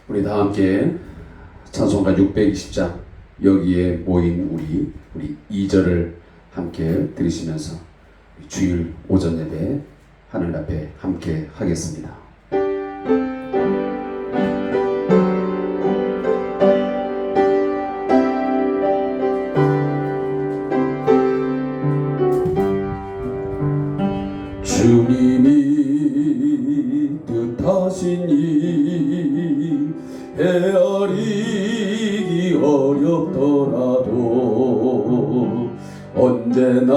우리 다 함께 찬송가 620장 여기에 모인 우리 2절을 함께 들으시면서 주일 오전 예배 하늘 앞에 함께 하겠습니다. 주님이 뜻하신 이 헤아리기 어렵더라도 언제나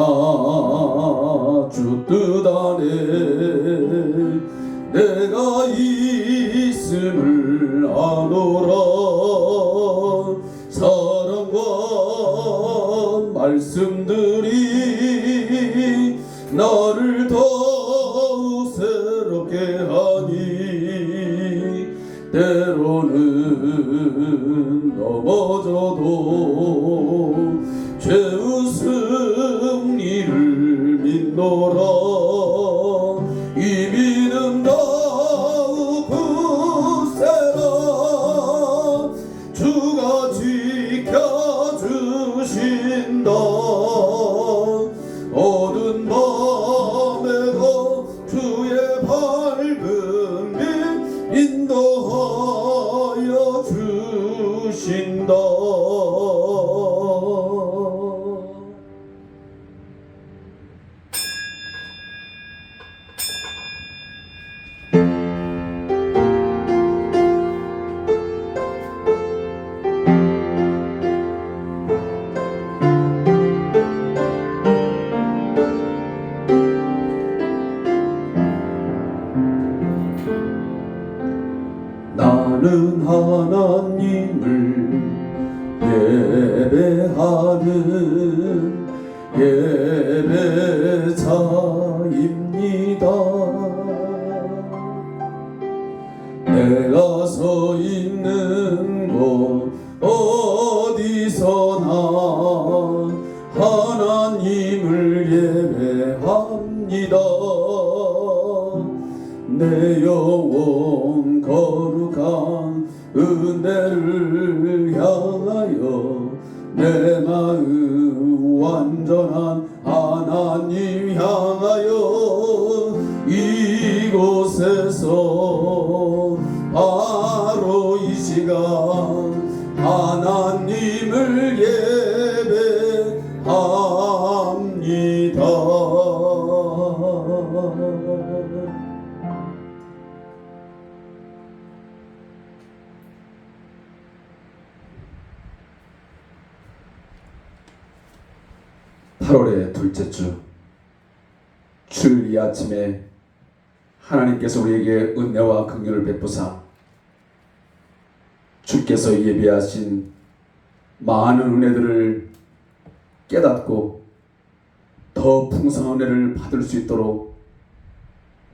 주 뜻 안에 내가 있음을 아노라. 사랑과 말씀들이 나를 더욱 새롭게 하니 때로는 넘어져도 죄의 승리를 믿노라. 이 믿음 더욱 굳세라. 주가 지켜주신다. 어두운 밤에도 주의 밝은 빛 인도하여 주신다. 나는 하나님을 예배하는 예배자입니다. 내가 서 있는 곳 어디서나 하나님을 예배합니다. 내 영혼 거룩한 은혜를 향하여 내 마음 완전한 하나님 향하여 이곳에서 바로 이 시간 하나님을 예배합니다. (8월의) 둘째 주 주일 이 아침에 하나님께서 우리에게 은혜와 긍휼을 베푸사 주께서 예비하신 많은 은혜들을 깨닫고 더 풍성한 은혜를 받을 수 있도록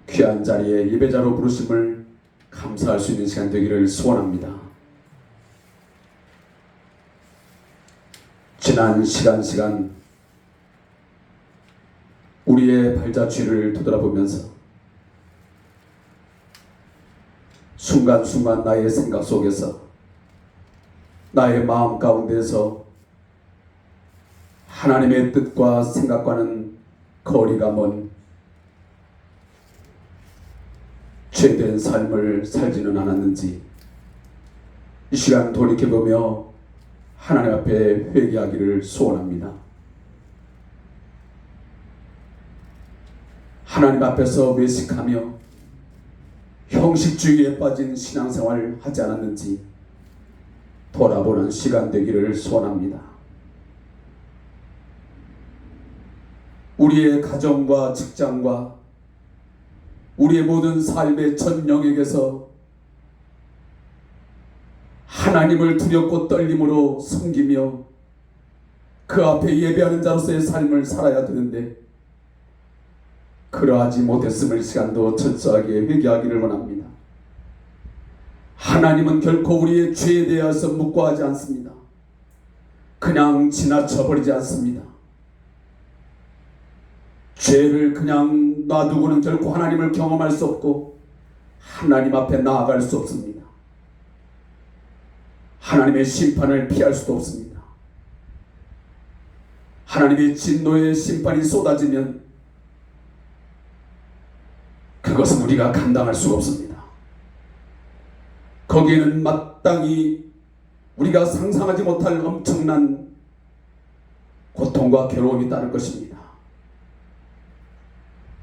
귀한 자리에 예배자로 부르심을 감사할 수 있는 시간 되기를 소원합니다. 지난 시간 우리의 발자취를 되돌아보면서 순간순간 나의 생각 속에서 나의 마음 가운데서 하나님의 뜻과 생각과는 거리가 먼 죄된 삶을 살지는 않았는지 이 시간 돌이켜보며 하나님 앞에 회개하기를 소원합니다. 하나님 앞에서 외식하며 형식주의에 빠진 신앙생활을 하지 않았는지 돌아보는 시간 되기를 소원합니다. 우리의 가정과 직장과 우리의 모든 삶의 전 영역에서 하나님을 두렵고 떨림으로 섬기며 그 앞에 예배하는 자로서의 삶을 살아야 되는데 그러하지 못했음을 시간도 철저하게 회개하기를 원합니다. 하나님은 결코 우리의 죄에 대해서 묵과하지 않습니다. 그냥 지나쳐버리지 않습니다. 죄를 그냥 놔두고는 결코 하나님을 경험할 수 없고 하나님 앞에 나아갈 수 없습니다. 하나님의 심판을 피할 수도 없습니다. 하나님의 진노의 심판이 쏟아지면 그것은 우리가 감당할 수가 없습니다. 거기에는 마땅히 우리가 상상하지 못할 엄청난 고통과 괴로움이 따를 것입니다.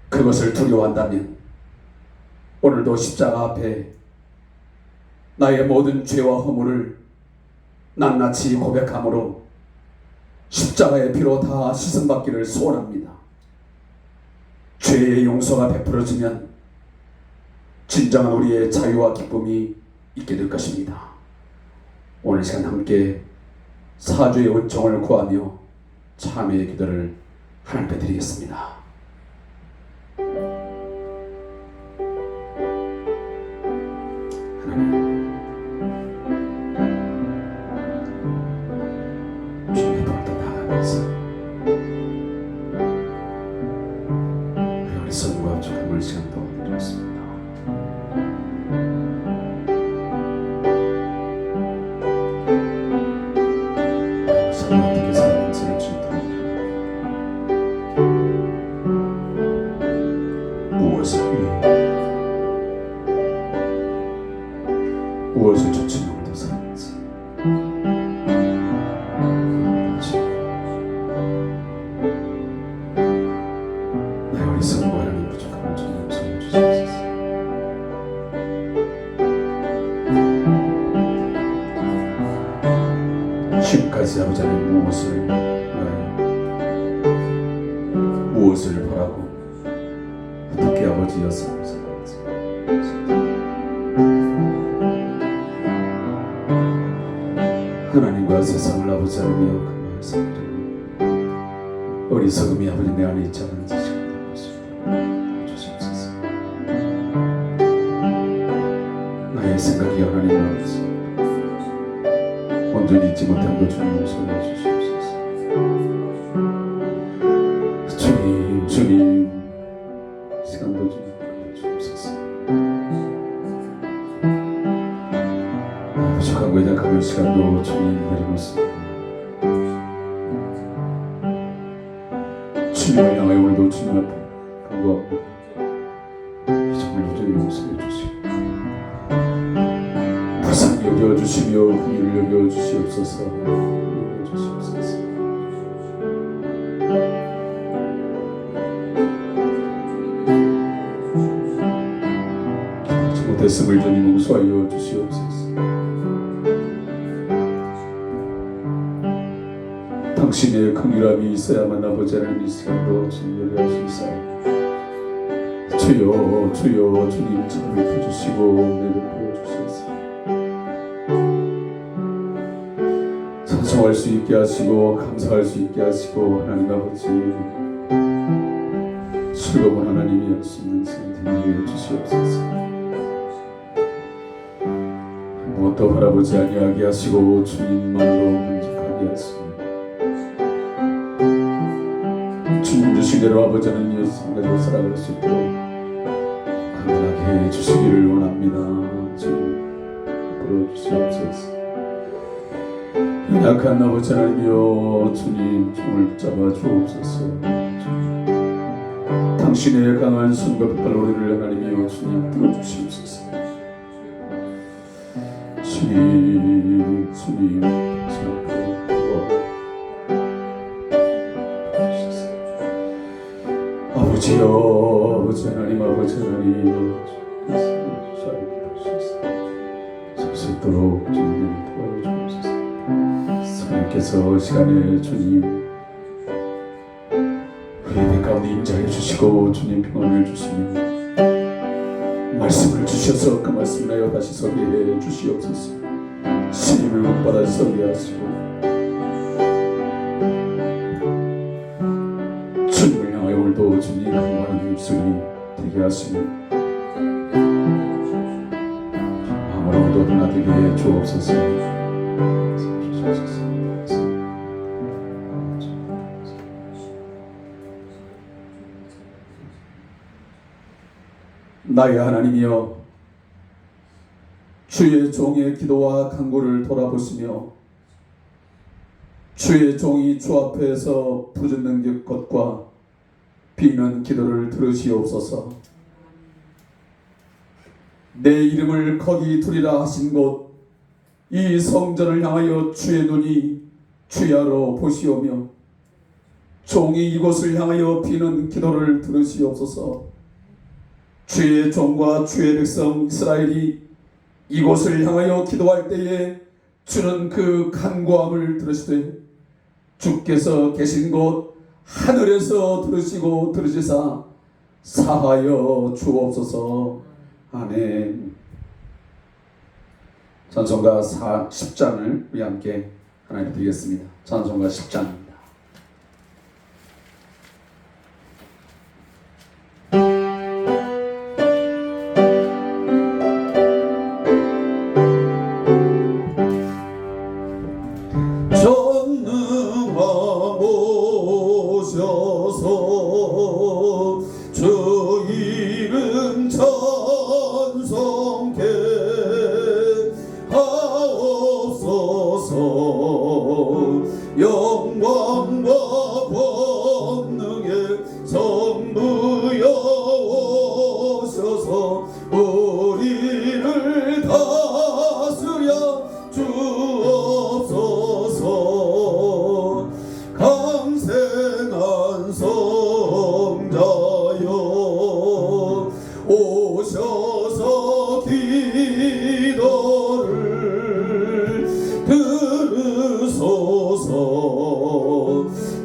그것을 두려워한다면 오늘도 십자가 앞에 나의 모든 죄와 허물을 낱낱이 고백함으로 십자가의 피로 다 씻음받기를 소원합니다. 죄의 용서가 베풀어지면 진정한 우리의 자유와 기쁨이 있게 될 것입니다. 오늘 시간 함께 사주의 은총을 구하며 참회의 기도를 하나님께 드리겠습니다. 하나님, 주님의 발도 나가면서 우리 선과 축복을 시간 도와드렸습니다. 어떻게 살는지 주도록 무엇을 조치는 오늘도 살는지 나의 어리석음과 하나님 부족함을 주님 용서해 주시옵소서. 지금까지 아버지 하나님 무엇을 바라고 어떻게 아버지였습니까? 하나님과 세상을 아버지 하나며 그 말씀드리니 어리석음이 아버지 내 안에 있지 않은지 주시옵소서. 나의 생각이 하나님 아버지 온전히 잊지 못함도 주님 용서해 주시옵소서. 주님 시간도 주님 주옵소서. 부족하고 연약한 시간도 주님 내려놓습니다. 주님을 향하여 오늘도 주님 앞에 간구하고 정말 온전히 용서해 주시고 불쌍히 여겨주시며 긍휼히 여겨주시옵소서. 여겨주시옵소서. 기도하지 못했음을 주님 용서하여 주시옵소서. 당신의 긍휼함이 있어야만 아버지 하나님 이 시간도 주님 예배하시사옵나이다. 주여 주여 주님 참 베풀어주시고 은혜를 보여주시옵소서. 찬송할 수 있게 하시고 감사할 수 있게 하시고 하나님 아버지 즐거운 하나님이 할 수 있는 생활 되게 주시옵소서. 무엇도 바라보지 아니하게 하시고 주님만로 만족하게 하시고 주님 주시기로 아버지 하나님 예수님 가지고 살아갈 수 있도록 강건하게 해주시기를 원합니다. 주님 부러주시옵소서. 연약한 아버지 하나님이여 주님 종을 붙잡아 주옵소서. 당신의 강한 손과 빛발 우리를 하나님이여 주님 들어주시옵소서. 주님 아버지여 아버지 하나님 아버지 하나님 설 수 있도록 주님 도와주옵소서. 성령께서 시간에 주님 우리의 가운데 임재해 주시고 주님 평안을 주시며 말씀을 주셔서 그 말씀을 하여 다시 서게 해 주시옵소서. 신임을 복받아 서게 하시고 주님을 향하여 오늘도 주님 강구하는 입술이 되게 하시며 아무로도 하나 되게 해 주옵소서. 나의 하나님이여 주의 종의 기도와 간구를 돌아보시며 주의 종이 주 앞에서 부르짖는 것과 비는 기도를 들으시옵소서. 내 이름을 거기 두리라 하신 곳 이 성전을 향하여 주의 눈이 주야로 보시오며 종이 이곳을 향하여 비는 기도를 들으시옵소서. 주의 종과 주의 백성 이스라엘이 이곳을 향하여 기도할 때에 주는 그 간구함을 들으시되 주께서 계신 곳 하늘에서 들으시고 들으시사 사하여 주옵소서. 아멘. 찬송가 10장을 우리 함께 하나님 드리겠습니다. 찬송가 10장입니다. 주 이름 찬송케 하옵소서. 영광과 권능의 성부여 오셔서 우리를 다스려 주옵소서. 강생한 성자여 오셔서 기도를 들으소서.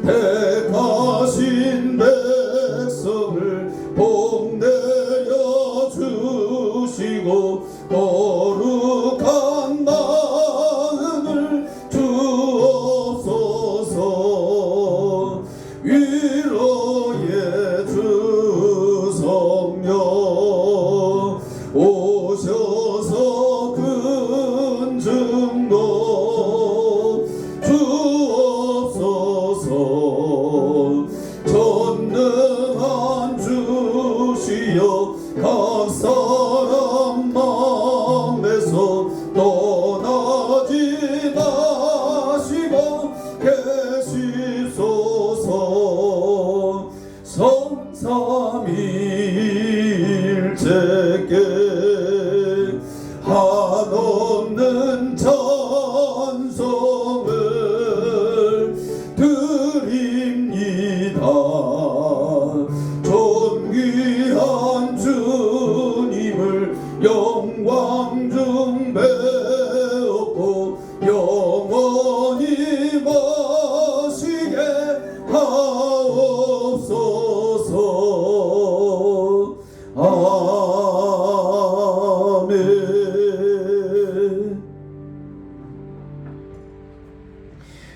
택하신 백성을 복내려 주시고 거룩한 마음을 주옵소서. 위로의 주 성령 오셔서 근증도 주옵소서. 전능한 주시여 각 사람 마음에서 떠나지 마시고 계시소서. 성삼일체께 한없는 찬송을 드립니다. 존귀한 주님을 영광 중 배웠고 영원히 모시게 하옵소서. 아멘.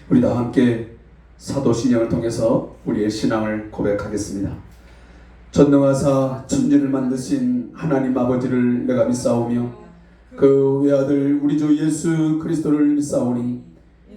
우리 다 함께 사도신경을 통해서 우리의 신앙을 고백하겠습니다. 전능하사 천지를 만드신 하나님 아버지를 내가 믿사오며 그 외아들 우리 주 예수 그리스도를 믿사오니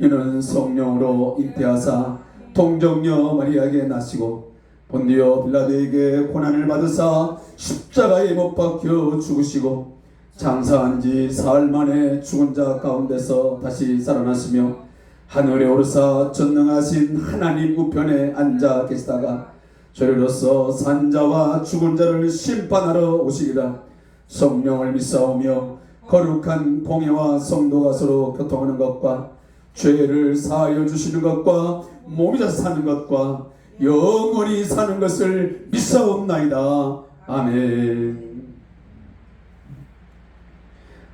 이는 성령으로 잉태하사 동정녀 마리아에게 나시고 본디오 빌라도에게 고난을 받으사 십자가에 못 박혀 죽으시고 장사한 지 사흘 만에 죽은 자 가운데서 다시 살아나시며 하늘에 오르사 전능하신 하나님 우편에 앉아 계시다가 저리로서 산자와 죽은 자를 심판하러 오시리라. 성령을 믿사오며 거룩한 공예와 성도가 서로 교통하는 것과 죄를 사하여 주시는 것과 몸이 다시 사는 것과 영원히 사는 것을 믿사옵나이다. 아멘.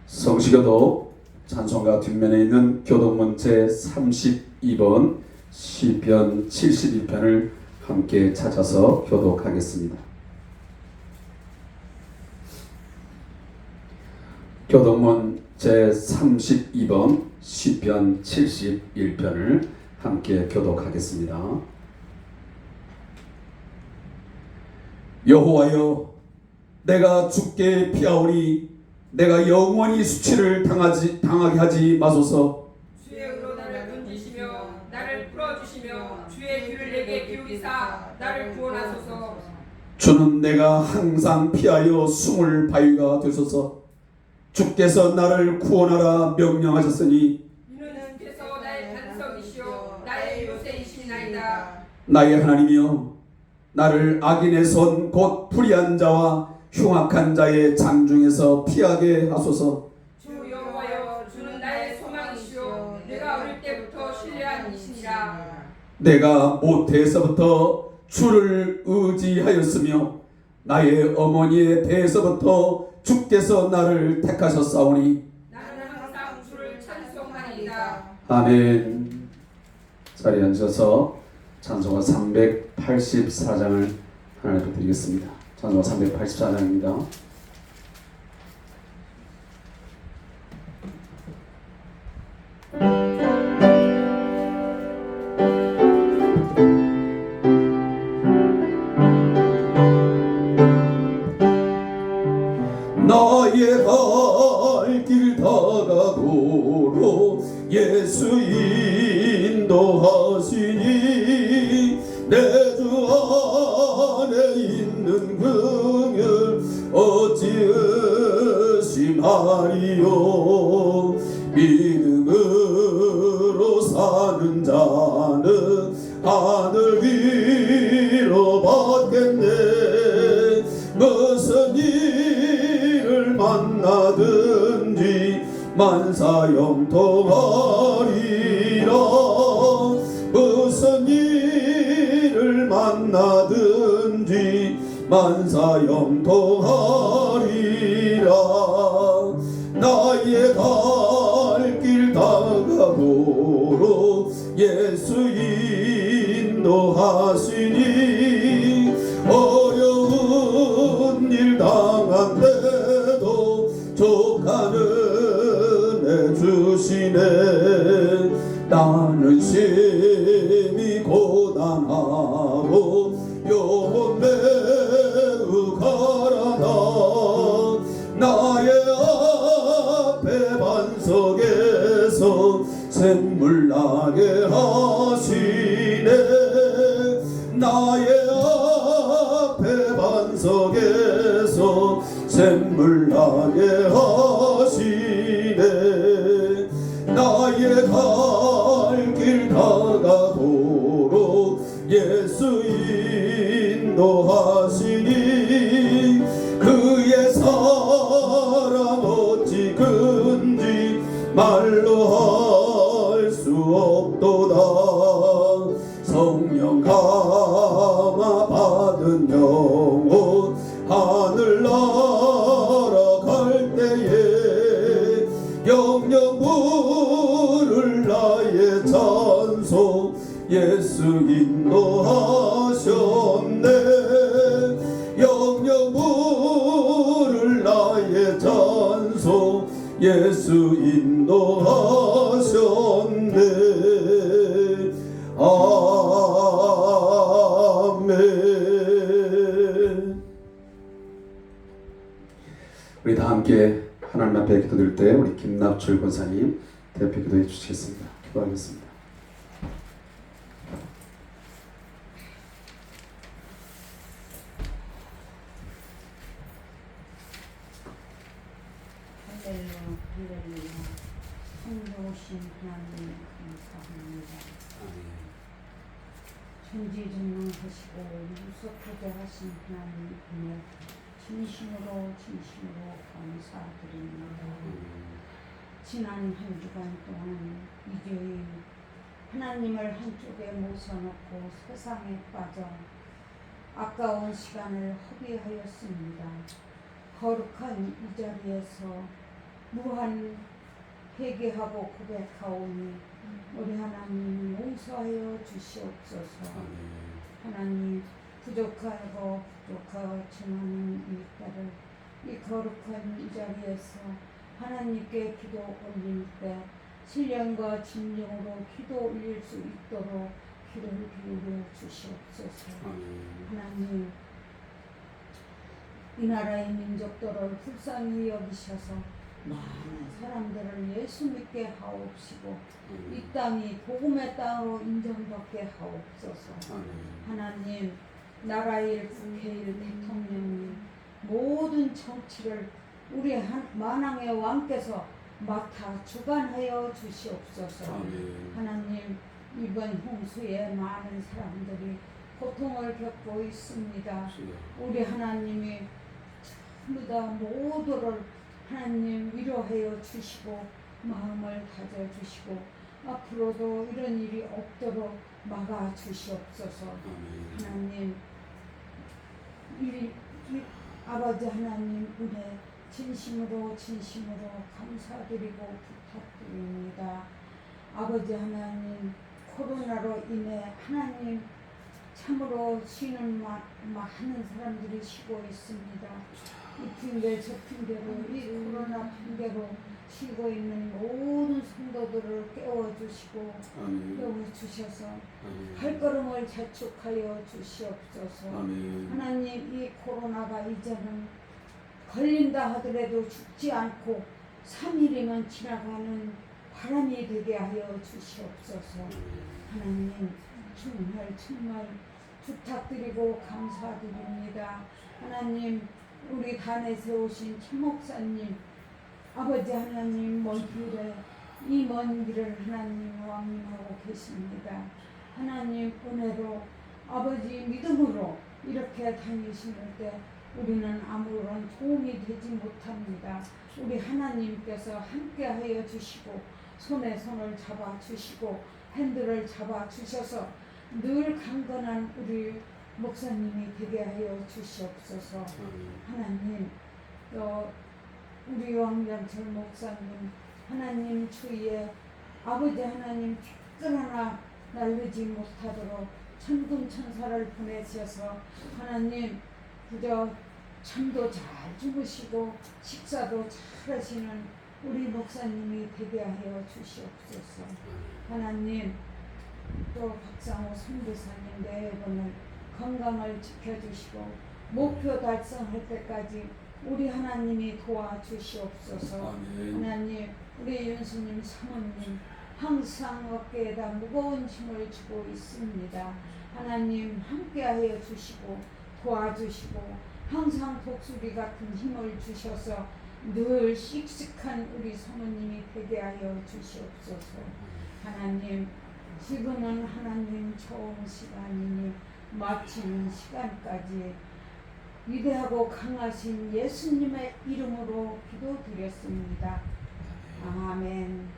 성시교도 찬송가 뒷면에 있는 교독문 제32번 시편 72편을 함께 찾아서 교독하겠습니다. 교독문 제32번 시편 71편을 함께 교독하겠습니다. 여호와여, 내가 주께 피하오니 내가 영원히 수치를 당하게 하지 마소서. 주의 의로 나를 건지시며 나를 풀어주시며 주의 귀를 내게 기울이사 나를 구원하소서. 주는 내가 항상 피하여 숨을 바위가 되소서. 주께서 나를 구원하라 명령하셨으니 이는 주께서 나의 반석이시요 나의 요새이시나이다. 나의 하나님이여 나를 악인의 손 곧 불의한 자와 흉악한 자의 장중에서 피하게 하소서. 주 여호와여 주는 나의 소망이시요 내가 어릴 때부터 신뢰한 이시니라. 내가 모태에서부터 주를 의지하였으며 나의 어머니의 배에서부터 주께서 나를 택하셨사오니 나는 항상 주를 찬송하리이다. 아멘. 자리에 앉아서 찬송가 384장을 하나님 드리겠습니다. 찬송가 384장입니다. 나의 갈 길 다가도록 예수 인도하시니 내 주 안에 있는 긍휼 어찌 의심하리요. 믿음으로 사는 자는 하늘 위로 받겠네. 무슨 일을 만나든지 만사형통하리라. 무슨 일을 만나든지 만사형통하리라. 나의 갈 길 다가도록 예수 인도하시니 어려운 일 당한데도 족하는 애 주시네. 나는 심히 고단하고 영혼 매우 가라나. 나의 앞에 반석에서 샘물 나게 하시네. 나의 앞에 반석에서 샘물 나게 하시네. 나의 갈 길 다가도록 예수 인도하시니 그의 사랑 어찌 큰지 말로 할 수 없도다. 성령 감화 받은 영혼 하늘 날아갈 때에 영영 부를 나의 찬송 예수 인도하셨네. 영영 부를 나의 찬송 예수 인도하셨네. 아멘. 우리 다 함께 하나님 앞에 기도드릴 때 우리 김납철 권사님 대표 기도해 주시겠습니다. 기도하겠습니다. 할렐루야, 성도신 하나님 감사합니다. 전지전능하시고 무섭게 하신 하나님 은혜 진심으로 감사드립니다. 지난 한 주간 동안 일요일 하나님을 한쪽에 모셔놓고 세상에 빠져 아까운 시간을 허비하였습니다. 거룩한 이 자리에서 무한 회개하고 고백하오니 우리 하나님 용서하여 주시옵소서. 하나님 부족하지만은 이 딸을 이 거룩한 이 자리에서 하나님께 기도 올릴 때 신령과 진정으로 기도 올릴 수 있도록 귀를 기울여 주시옵소서. 하나님 이 나라의 민족들을 불쌍히 여기셔서 많은 사람들을 예수 믿게 하옵시고 이 땅이 복음의 땅으로 인정받게 하옵소서. 하나님 나라일, 국회일, 대통령님 모든 정치를 우리 만왕의 왕께서 맡아 주관하여 주시옵소서. 아멘. 하나님, 이번 홍수에 많은 사람들이 고통을 겪고 있습니다. 우리 하나님이 전부 다 모두를 하나님 위로하여 주시고 마음을 다져주시고 앞으로도 이런 일이 없도록 막아 주시옵소서. 하나님, 아버지 하나님 은혜 진심으로 감사드리고 부탁드립니다. 아버지 하나님, 코로나로 인해 하나님 참으로 쉬는 많은 사람들이 쉬고 있습니다. 이 핑계 저 핑계로 이 코로나 핑계로 쉬고 있는 모든 성도들을 깨워주시고 깨워주셔서 발걸음을 자축하여 주시옵소서. 하나님, 이 코로나가 이제는 걸린다 하더라도 죽지 않고 3일이면 지나가는 바람이 되게 하여 주시옵소서. 하나님, 정말 부탁드리고 감사드립니다. 하나님, 우리 단에 세우신 최 목사님, 아버지 하나님, 이 먼 길을 하나님 왕림하고 계십니다. 하나님 은혜로 아버지 믿음으로 이렇게 다니시는 때 우리는 아무런 도움이 되지 못합니다. 우리 하나님께서 함께하여 주시고 손에 손을 잡아 주시고 핸들을 잡아 주셔서 늘 강건한 우리 목사님이 되게 하여 주시옵소서. 하나님, 또 우리 왕장철 목사님 하나님 주위에 아버지 하나님 특별 하나 날르지 못하도록 천군천사를 보내셔서 하나님 그저 잠도 잘 주무시고 식사도 잘 하시는 우리 목사님이 되게 하여 주시옵소서. 하나님, 또 박상호 선교사님 매번을 건강을 지켜주시고 목표 달성할 때까지 우리 하나님이 도와주시옵소서. 하나님, 우리 윤수님 사모님 항상 어깨에다 무거운 짐을 지고 있습니다. 하나님 함께하여 주시고 도와주시고 항상 독수리 같은 힘을 주셔서 늘 씩씩한 우리 사모님이 되게 하여 주시옵소서. 하나님, 지금은 하나님 좋은 시간이니 마치는 시간까지 위대하고 강하신 예수님의 이름으로 기도드렸습니다. 아멘.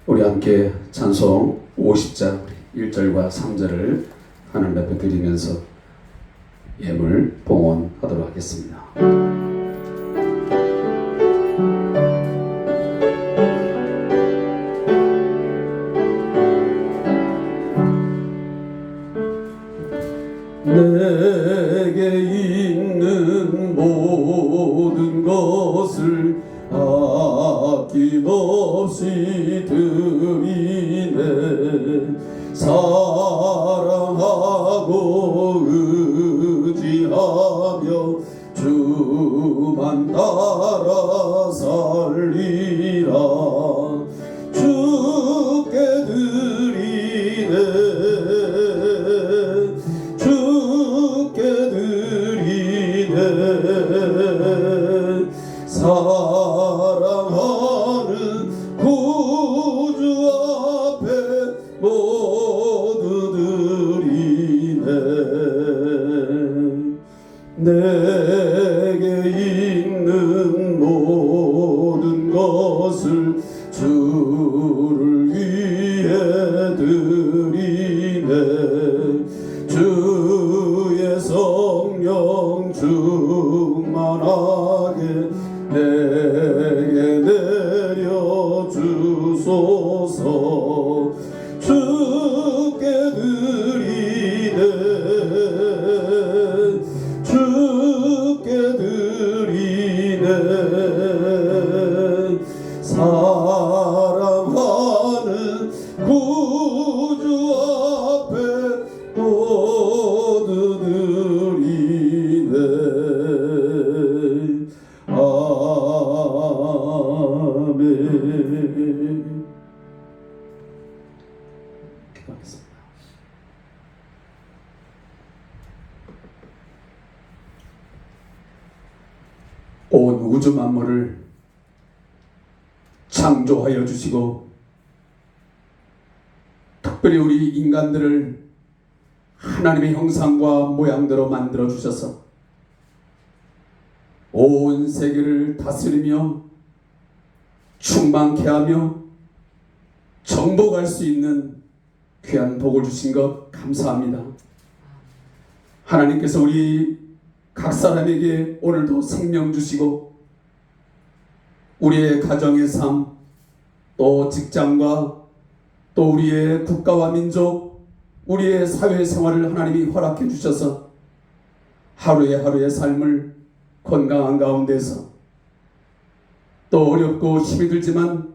우리 함께 찬송 50장 1절과 3절을 하나님 앞에 드리면서 예물 봉헌하도록 하겠습니다. 내게 있는 모든 것을 아낌없이 드리네. 사랑하고 의지하며 주만 따라 살리라. 주께 드리네. 주께 드리네. 사랑하는 구주 앞에 모두 드리네. 내게 있는 모든 것을 주를 위해 드리네. 주의 성령 충만하게 내게 내려주소서. 주께 드리네. 주께 드리네. 우주 만물을 창조하여 주시고 특별히 우리 인간들을 하나님의 형상과 모양대로 만들어 주셔서 온 세계를 다스리며 충만케 하며 정복할 수 있는 귀한 복을 주신 것 감사합니다. 하나님께서 우리 각 사람에게 오늘도 생명 주시고 우리의 가정의 삶, 또 직장과 또 우리의 국가와 민족, 우리의 사회생활을 하나님이 허락해 주셔서 하루의 삶을 건강한 가운데서 또 어렵고 힘이 들지만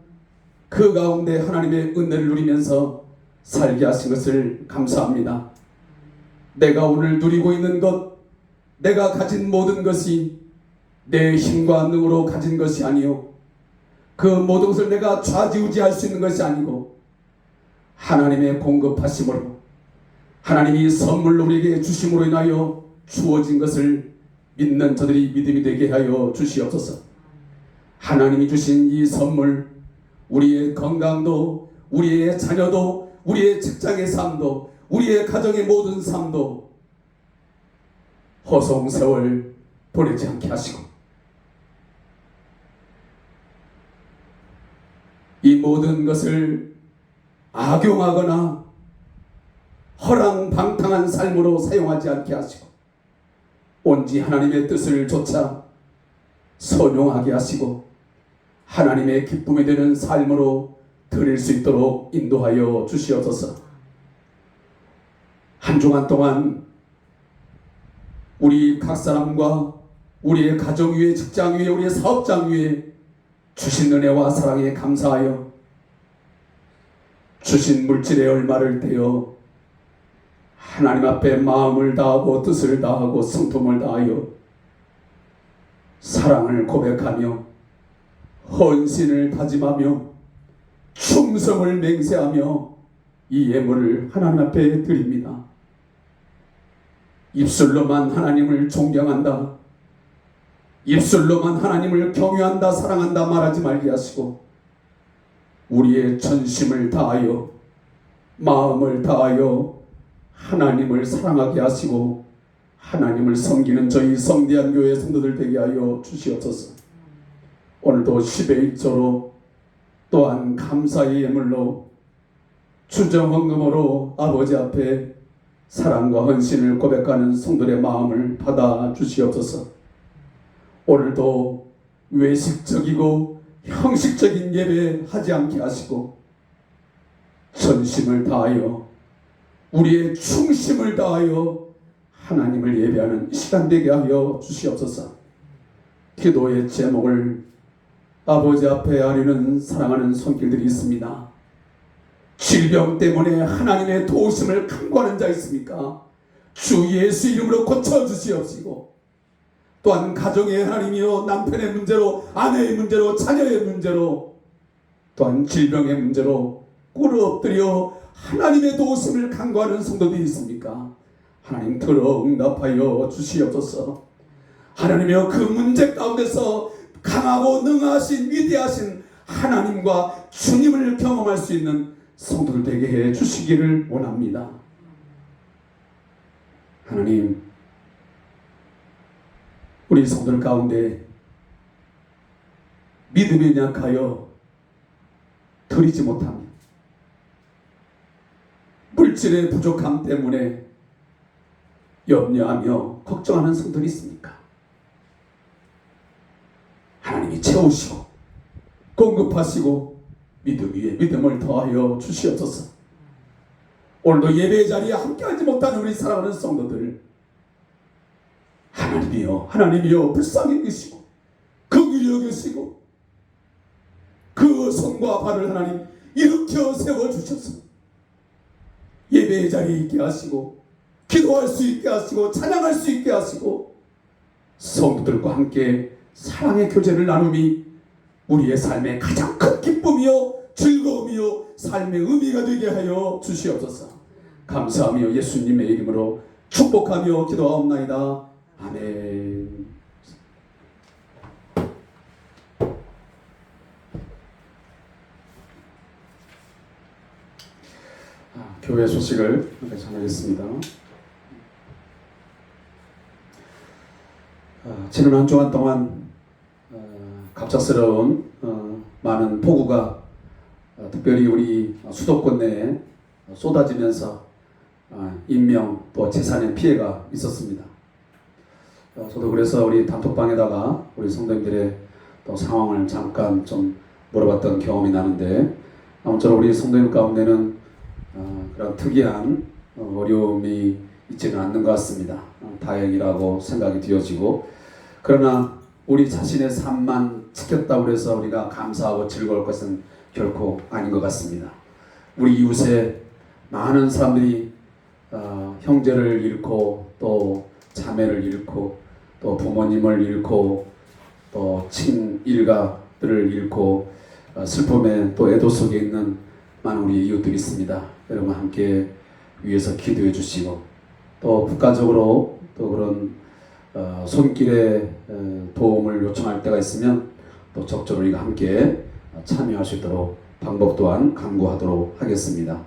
그 가운데 하나님의 은혜를 누리면서 살게 하신 것을 감사합니다. 내가 오늘 누리고 있는 것, 내가 가진 모든 것이 내 힘과 능으로 가진 것이 아니요 그 모든 것을 내가 좌지우지할 수 있는 것이 아니고 하나님의 공급하심으로 하나님이 선물로 우리에게 주심으로 인하여 주어진 것을 믿는 저들이 믿음이 되게 하여 주시옵소서. 하나님이 주신 이 선물, 우리의 건강도, 우리의 자녀도, 우리의 직장의 삶도, 우리의 가정의 모든 삶도 허송세월 보내지 않게 하시고 이 모든 것을 악용하거나 허랑방탕한 삶으로 사용하지 않게 하시고 온지 하나님의 뜻을 조차 선용하게 하시고 하나님의 기쁨이 되는 삶으로 드릴 수 있도록 인도하여 주시옵소서. 한 주간 동안 우리 각 사람과 우리의 가정 위에, 직장 위에, 우리의 사업장 위에 주신 은혜와 사랑에 감사하여 주신 물질의 얼마를 떼어 하나님 앞에 마음을 다하고 뜻을 다하고 성품을 다하여 사랑을 고백하며 헌신을 다짐하며 충성을 맹세하며 이 예물을 하나님 앞에 드립니다. 입술로만 하나님을 존경한다, 입술로만 하나님을 경외한다, 사랑한다 말하지 말게 하시고 우리의 전심을 다하여 마음을 다하여 하나님을 사랑하게 하시고 하나님을 섬기는 저희 성대한 교회 성도들 되게 하여 주시옵소서. 오늘도 10의 1조로 또한 감사의 예물로 주정헌금으로 아버지 앞에 사랑과 헌신을 고백하는 성도들의 마음을 받아 주시옵소서. 오늘도 외식적이고 형식적인 예배 하지 않게 하시고 전심을 다하여 우리의 충심을 다하여 하나님을 예배하는 시간 되게 하여 주시옵소서. 기도의 제목을 아버지 앞에 아뢰는 사랑하는 손길들이 있습니다. 질병 때문에 하나님의 도우심을 간구하는 자 있습니까? 주 예수 이름으로 고쳐주시옵시고 또한 가정의 하나님이요 남편의 문제로, 아내의 문제로, 자녀의 문제로, 또한 질병의 문제로 꿇어 엎드려 하나님의 도우심을 간구하는 성도들이 있습니까? 하나님 들어 응답하여 주시옵소서. 하나님이여 그 문제 가운데서 강하고 능하신 위대하신 하나님과 주님을 경험할 수 있는 성도들 되게 해 주시기를 원합니다. 하나님, 우리 성도들 가운데 믿음이 약하여 드리지 못하며 물질의 부족함 때문에 염려하며 걱정하는 성도들이 있습니까? 하나님이 채우시고 공급하시고 믿음 위에 믿음을 더하여 주시옵소서. 오늘도 예배 자리에 함께하지 못하는 우리 사랑하는 성도들 하나님이여 불쌍히 여기시고 긍휼히 여기시고 그 손과 발을 하나님 일으켜 세워주셔서 예배의 자리에 있게 하시고 기도할 수 있게 하시고 찬양할 수 있게 하시고 성도들과 함께 사랑의 교제를 나눔이 우리의 삶의 가장 큰 기쁨이요 즐거움이요 삶의 의미가 되게 하여 주시옵소서. 감사하며 예수님의 이름으로 축복하며 기도하옵나이다. 아멘. 교회 소식을 전하겠습니다. 지난 한 주간 동안 갑작스러운 많은 폭우가 특별히 우리 수도권 내에 쏟아지면서 인명 또 재산의 피해가 있었습니다. 저도 그래서 우리 단톡방에다가 우리 성도님들의 또 상황을 잠깐 좀 물어봤던 경험이 나는데, 아무쪼록 우리 성도님 가운데는 그런 특이한 어려움이 있지는 않는 것 같습니다. 다행이라고 생각이 되어지고, 그러나 우리 자신의 삶만 지켰다고 해서 우리가 감사하고 즐거울 것은 결코 아닌 것 같습니다. 우리 이웃에 많은 사람들이 형제를 잃고 또 자매를 잃고 또 부모님을 잃고 또 친일가들을 잃고 슬픔에 또 애도 속에 있는 많은 우리 이웃들이 있습니다. 여러분 함께 위해서 기도해 주시고, 또 국가적으로 또 그런 손길에 도움을 요청할 때가 있으면 또 적절히 우리가 함께 참여할 수 있도록 방법 또한 강구하도록 하겠습니다.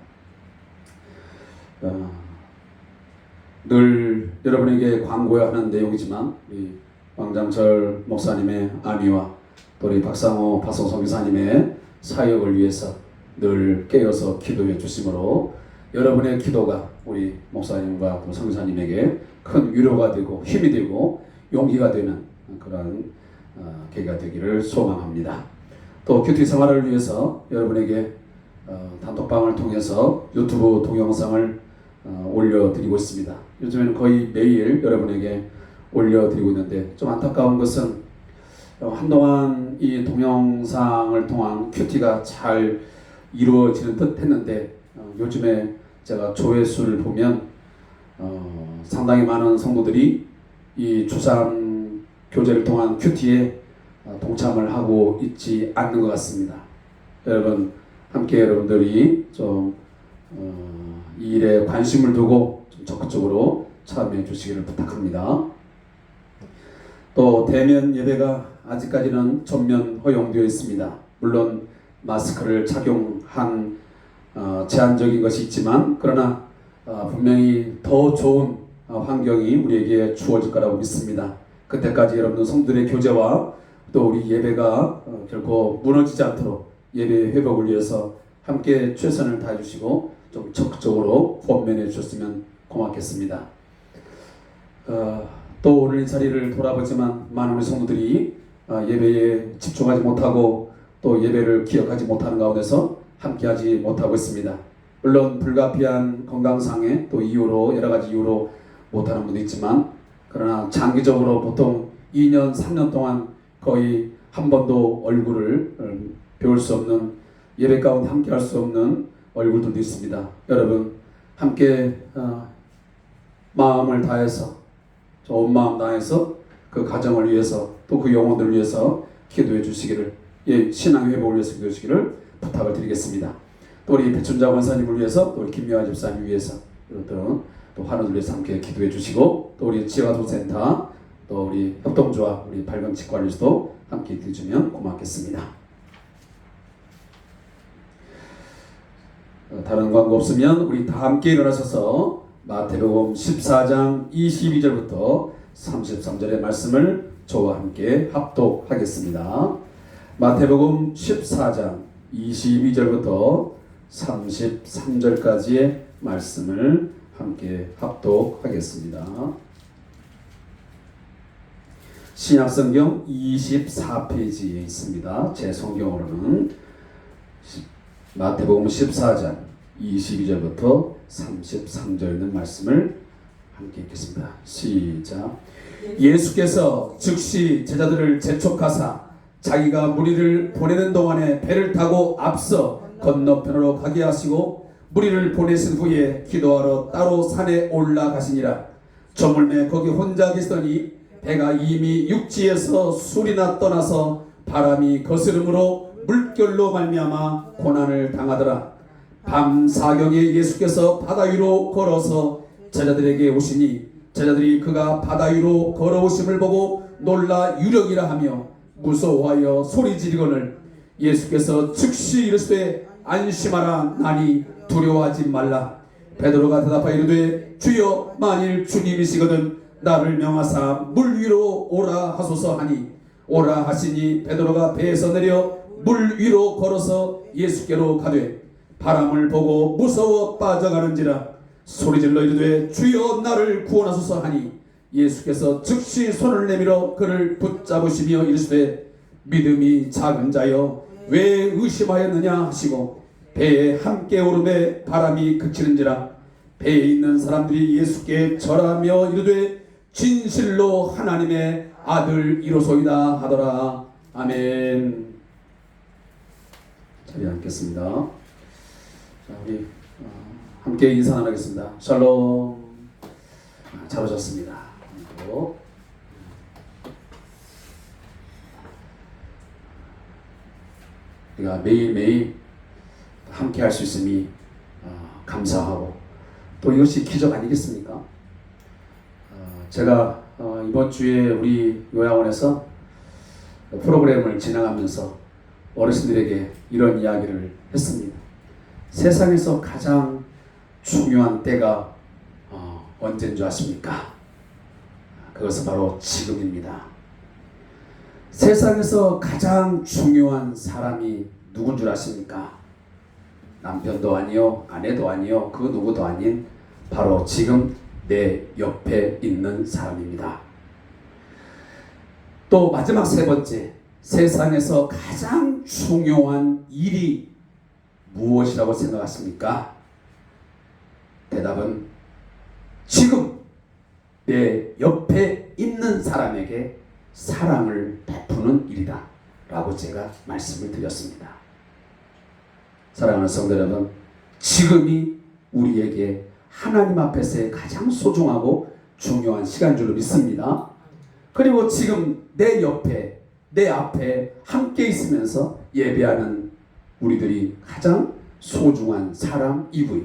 늘 여러분에게 광고해야 하는 내용이지만 우리 왕장철 목사님의 안위와 또 우리 박상호 파송성 기사님의 사역을 위해서 늘 깨어서 기도해 주심으로 여러분의 기도가 우리 목사님과 또 성기사님에게 큰 위로가 되고 힘이 되고 용기가 되는 그런 계기가 되기를 소망합니다. 또 큐티 생활을 위해서 여러분에게 단톡방을 통해서 유튜브 동영상을 올려드리고 있습니다. 요즘에는 거의 매일 여러분에게 올려드리고 있는데, 좀 안타까운 것은 한동안 이 동영상을 통한 큐티가 잘 이루어지는 듯 했는데, 요즘에 제가 조회수를 보면 상당히 많은 성도들이 이 주상 교제를 통한 큐티에 동참을 하고 있지 않는 것 같습니다. 여러분 함께 여러분들이 좀 이 일에 관심을 두고 좀 적극적으로 참여해 주시기를 부탁합니다. 또 대면 예배가 아직까지는 전면 허용되어 있습니다. 물론 마스크를 착용한 제한적인 것이 있지만, 그러나 분명히 더 좋은 환경이 우리에게 주어질 거라고 믿습니다. 그때까지 여러분들 성도들의 교제와 또 우리 예배가 결코 무너지지 않도록 예배 회복을 위해서 함께 최선을 다해 주시고 좀 적극적으로 권면해 주셨으면 고맙겠습니다. 또 오늘 이 자리를 돌아보지만 많은 우리 성도들이 예배에 집중하지 못하고 또 예배를 기억하지 못하는 가운데서 함께하지 못하고 있습니다. 물론 불가피한 건강상의 또 이유로 여러 가지 이유로 못하는 분도 있지만, 그러나 장기적으로 보통 2년 3년 동안 거의 한 번도 얼굴을 배울 수 없는, 예배 가운데 함께할 수 없는 얼굴들도 있습니다. 여러분 함께 마음을 다해서, 온 마음 다해서 그 가정을 위해서 또 그 영혼들을 위해서 기도해 주시기를, 신앙 회복을 위해서 기도해 주시기를 부탁을 드리겠습니다. 또 우리 배춘자 권사님을 위해서, 또 우리 김미화 집사님 위해서, 이것들은 또 환우들 위해서 함께 기도해 주시고, 또 우리 지화도센터, 또 우리 협동조합, 우리 발병치과리수도 함께 기도해 주면 고맙겠습니다. 다른 광고 없으면 우리 다 함께 일어나셔서 마태복음 14장 22절부터 33절의 말씀을 저와 함께 합독하겠습니다. 마태복음 14장 22절부터 33절까지의 말씀을 함께 합독하겠습니다. 신약성경 24페이지에 있습니다. 제 성경으로는 마태복음 14장 22절부터 33절 있는 말씀을 함께 읽겠습니다. 시작. 예수께서 즉시 제자들을 재촉하사 자기가 무리를 보내는 동안에 배를 타고 앞서 건너편으로 가게 하시고, 무리를 보내신 후에 기도하러 따로 산에 올라가시니라. 저물매 거기 혼자 계시더니 배가 이미 육지에서 술이나 떠나서 바람이 거스름으로 물결로 말미암아 고난을 당하더라. 밤 사경에 예수께서 바다 위로 걸어서 제자들에게 오시니 제자들이 그가 바다 위로 걸어오심을 보고 놀라 유령이라 하며 무서워하여 소리 지르거늘 예수께서 즉시 이르시되 안심하라 나니 두려워하지 말라. 베드로가 대답하여 이르되 주여 만일 주님이시거든 나를 명하사 물 위로 오라 하소서 하니 오라 하시니 베드로가 배에서 내려 물 위로 걸어서 예수께로 가되 바람을 보고 무서워 빠져가는지라 소리질러 이르되 주여 나를 구원하소서 하니 예수께서 즉시 손을 내밀어 그를 붙잡으시며 이르시되 믿음이 작은 자여 왜 의심하였느냐 하시고 배에 함께 오르매 바람이 그치는지라 배에 있는 사람들이 예수께 절하며 이르되 진실로 하나님의 아들이로소이다 하더라. 아멘. 자리에 앉겠습니다. 자, 우리 함께 인사 나누겠습니다. 샬롬. 잘 오셨습니다. 그리고 우리가 매일매일 함께 할 수 있음이 감사하고 또 이것이 기적 아니겠습니까? 제가 이번 주에 우리 요양원에서 프로그램을 진행하면서 어르신들에게 이런 이야기를 했습니다. 세상에서 가장 중요한 때가 언제인 줄 아십니까? 그것은 바로 지금입니다. 세상에서 가장 중요한 사람이 누군 줄 아십니까? 남편도 아니요, 아내도 아니요, 그 누구도 아닌 바로 지금 내 옆에 있는 사람입니다. 또 마지막 세 번째, 세상에서 가장 중요한 일이 무엇이라고 생각하십니까? 대답은 지금 내 옆에 있는 사람에게 사랑을 베푸는 일이다 라고 제가 말씀을 드렸습니다. 사랑하는 성도 여러분, 지금이 우리에게 하나님 앞에서의 가장 소중하고 중요한 시간인 줄 믿습니다. 그리고 지금 내 옆에, 내 앞에 함께 있으면서 예배하는 우리들이 가장 소중한 사람이고요.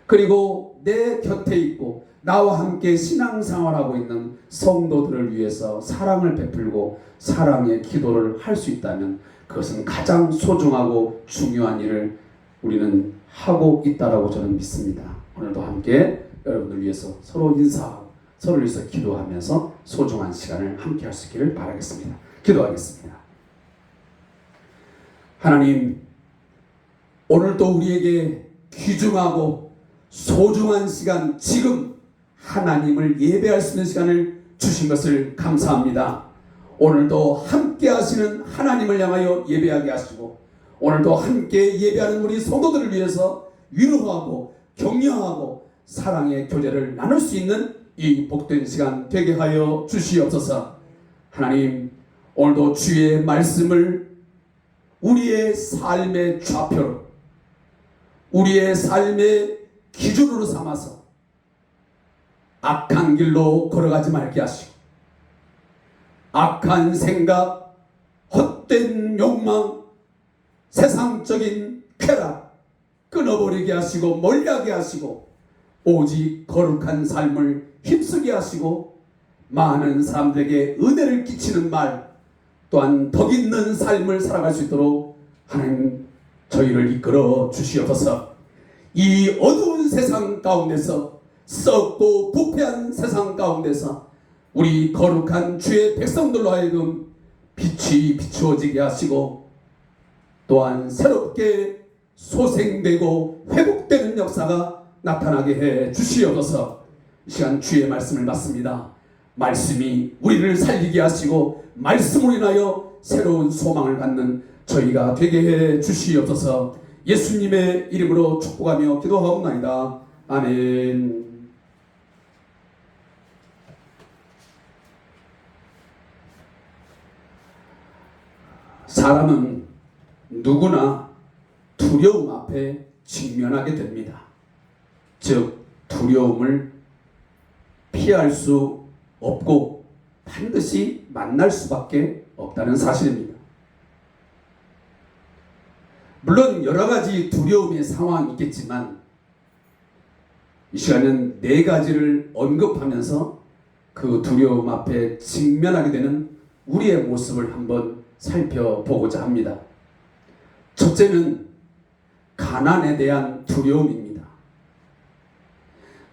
그리고 내 곁에 있고 나와 함께 신앙생활하고 있는 성도들을 위해서 사랑을 베풀고 사랑의 기도를 할 수 있다면 그것은 가장 소중하고 중요한 일을 우리는 하고 있다라고 저는 믿습니다. 오늘도 함께 여러분들 위해서 서로 인사하고 서로를 위해서 기도하면서 소중한 시간을 함께 할 수 있기를 바라겠습니다. 기도하겠습니다. 하나님, 오늘도 우리에게 귀중하고 소중한 시간, 지금 하나님을 예배할 수 있는 시간을 주신 것을 감사합니다. 오늘도 함께 하시는 하나님을 향하여 예배하게 하시고 오늘도 함께 예배하는 우리 성도들을 위해서 위로하고 격려하고 사랑의 교제를 나눌 수 있는 이 복된 시간 되게 하여 주시옵소서. 하나님, 오늘도 주의 말씀을 우리의 삶의 좌표로, 우리의 삶의 기준으로 삼아서 악한 길로 걸어가지 말게 하시고 악한 생각, 헛된 욕망, 세상적인 쾌락 끊어버리게 하시고 멀리하게 하시고 오직 거룩한 삶을 힘쓰게 하시고 많은 사람들에게 은혜를 끼치는 말 또한 덕 있는 삶을 살아갈 수 있도록 하나님 저희를 이끌어 주시옵소서. 이 어두운 세상 가운데서 썩고 부패한 세상 가운데서 우리 거룩한 주의 백성들로 하여금 빛이 비추어지게 하시고 또한 새롭게 소생되고 회복되는 역사가 나타나게 해 주시옵소서. 이 시간 주의 말씀을 받습니다. 말씀이 우리를 살리게 하시고 말씀으로 인하여 새로운 소망을 갖는 저희가 되게 해 주시옵소서. 예수님의 이름으로 축복하며 기도하옵나이다. 아멘. 사람은 누구나 두려움 앞에 직면하게 됩니다. 즉 두려움을 피할 수 없고 반드시 만날 수밖에 없다는 사실입니다. 물론 여러 가지 두려움의 상황이 있겠지만 이 시간은 네 가지를 언급하면서 그 두려움 앞에 직면하게 되는 우리의 모습을 한번 살펴보고자 합니다. 첫째는 가난에 대한 두려움입니다.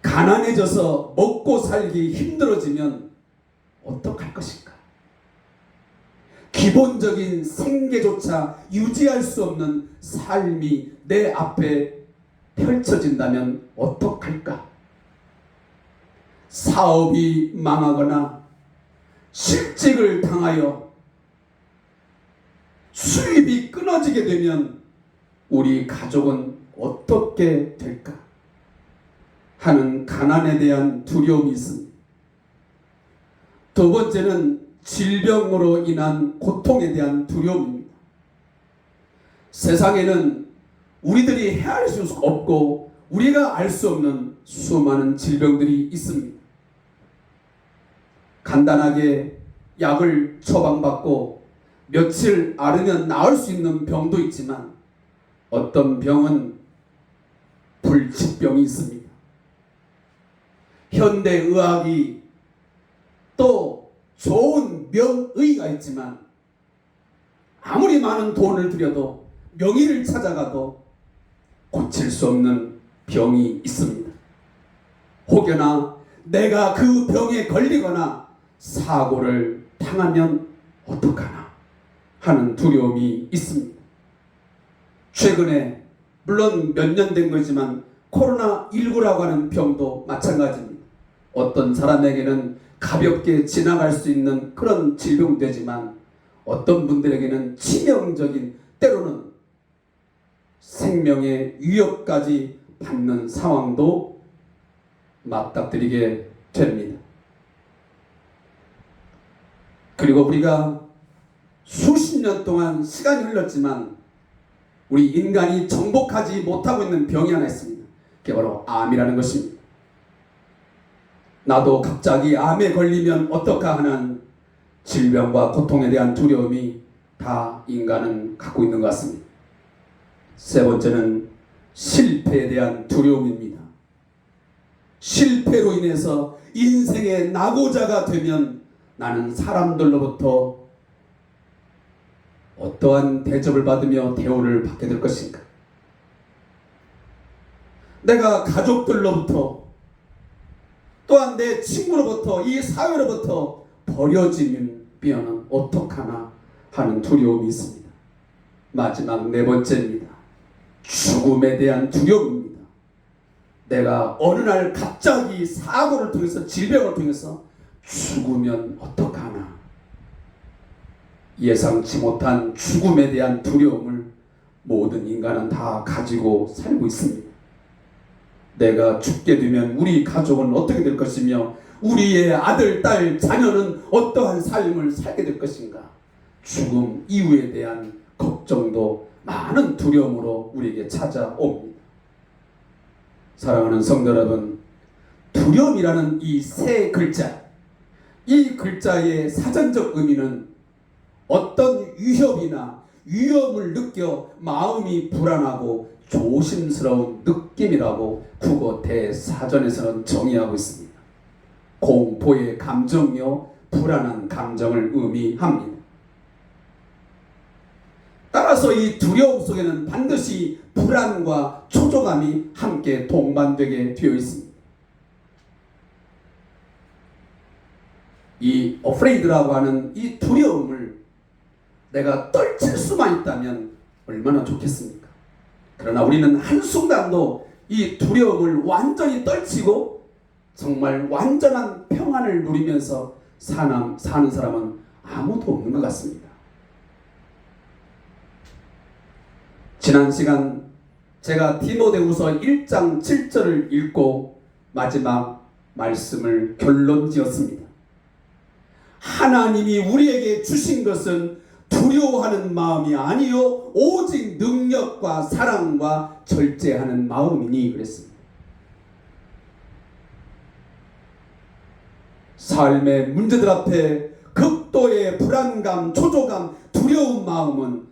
가난해져서 먹고 살기 힘들어지면 어떡할 것인가? 기본적인 생계조차 유지할 수 없는 삶이 내 앞에 펼쳐진다면 어떡할까? 사업이 망하거나 실직을 당하여 수입이 끊어지게 되면 우리 가족은 어떻게 될까? 하는 가난에 대한 두려움이 있습니다. 두 번째는 질병으로 인한 고통에 대한 두려움입니다. 세상에는 우리들이 헤아릴 수 없고 우리가 알 수 없는 수많은 질병들이 있습니다. 간단하게 약을 처방받고 며칠 앓으면 나을 수 있는 병도 있지만 어떤 병은 불치병이 있습니다. 현대의학이 또 좋은 명의가 있지만 아무리 많은 돈을 들여도 명의를 찾아가도 고칠 수 없는 병이 있습니다. 혹여나 내가 그 병에 걸리거나 사고를 당하면 어떡하나 하는 두려움이 있습니다. 최근에 물론 몇 년 된 거지만 코로나19라고 하는 병도 마찬가지입니다. 어떤 사람에게는 가볍게 지나갈 수 있는 그런 질병되지만 어떤 분들에게는 치명적인, 때로는 생명의 위협까지 받는 상황도 맞닥뜨리게 됩니다. 그리고 우리가 수십 년 동안 시간이 흘렀지만 우리 인간이 정복하지 못하고 있는 병이 하나 있습니다. 그게 바로 암이라는 것입니다. 나도 갑자기 암에 걸리면 어떨까 하는 질병과 고통에 대한 두려움이 다 인간은 갖고 있는 것 같습니다. 세 번째는 실패에 대한 두려움입니다. 실패로 인해서 인생의 낙오자가 되면 나는 사람들로부터 어떠한 대접을 받으며 대우를 받게 될 것인가? 내가 가족들로부터 또한 내 친구로부터 이 사회로부터 버려지면 어떡하나 하는 두려움이 있습니다. 마지막 네 번째입니다. 죽음에 대한 두려움입니다. 내가 어느 날 갑자기 사고를 통해서 질병을 통해서 죽으면 어떡하나. 예상치 못한 죽음에 대한 두려움을 모든 인간은 다 가지고 살고 있습니다. 내가 죽게 되면 우리 가족은 어떻게 될 것이며 우리의 아들, 딸, 자녀는 어떠한 삶을 살게 될 것인가. 죽음 이후에 대한 걱정도 많은 두려움으로 우리에게 찾아옵니다. 사랑하는 성도 여러분, 두려움이라는 이 세 글자, 이 글자의 사전적 의미는 어떤 위협이나 위험을 느껴 마음이 불안하고 조심스러운 느낌이라고 국어 대사전에서는 정의하고 있습니다. 공포의 감정이요, 불안한 감정을 의미합니다. 따라서 이 두려움 속에는 반드시 불안과 초조감이 함께 동반되게 되어 있습니다. 이 afraid라고 하는 이 두려움을 내가 떨칠 수만 있다면 얼마나 좋겠습니까? 그러나 우리는 한순간도 이 두려움을 완전히 떨치고 정말 완전한 평안을 누리면서 사는 사람은 아무도 없는 것 같습니다. 지난 시간 제가 디모데후서 1장 7절을 읽고 마지막 말씀을 결론 지었습니다. 하나님이 우리에게 주신 것은 두려워하는 마음이 아니요 오직 능력과 사랑과 절제하는 마음이니 그랬습니다. 삶의 문제들 앞에 극도의 불안감, 초조감, 두려운 마음은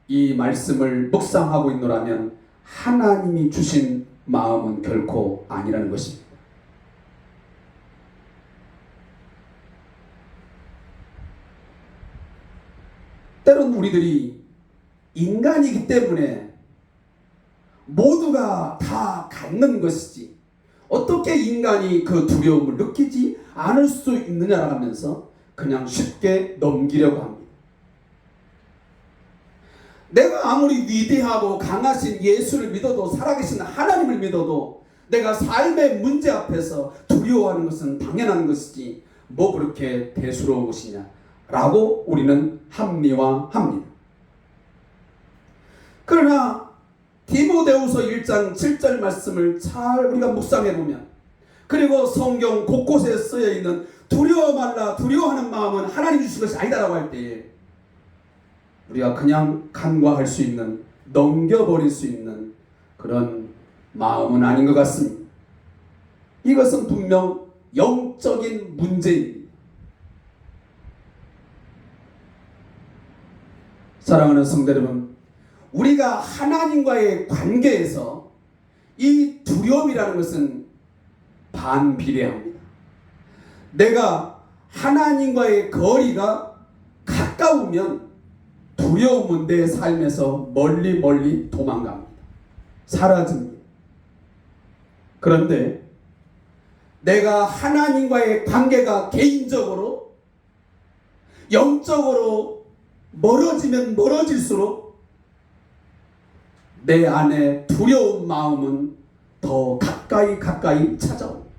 이 말씀을 묵상하고 있노라면 하나님이 주신 마음은 결코 아니라는 것입니다. 때론 우리들이 인간이기 때문에 모두가 다 갖는 것이지 어떻게 인간이 그 두려움을 느끼지 않을 수 있느냐라고 하면서 그냥 쉽게 넘기려고 합니다. 내가 아무리 위대하고 강하신 예수를 믿어도, 살아계신 하나님을 믿어도 내가 삶의 문제 앞에서 두려워하는 것은 당연한 것이지 뭐 그렇게 대수로운 것이냐 라고 우리는 합리화합니다. 그러나 디모데후서 1장 7절 말씀을 잘 우리가 묵상해보면, 그리고 성경 곳곳에 쓰여있는 두려워 말라, 두려워하는 마음은 하나님 주신 것이 아니다라고 할 때에 우리가 그냥 간과할 수 있는, 넘겨버릴 수 있는 그런 마음은 아닌 것 같습니다. 이것은 분명 영적인 문제입니다. 사랑하는 성도 여러분, 우리가 하나님과의 관계에서 이 두려움이라는 것은 반비례합니다. 내가 하나님과의 거리가 가까우면 두려움은 내 삶에서 멀리 멀리 도망갑니다. 사라집니다. 그런데 내가 하나님과의 관계가 개인적으로, 영적으로 멀어지면 멀어질수록 내 안에 두려운 마음은 더 가까이 찾아옵니다.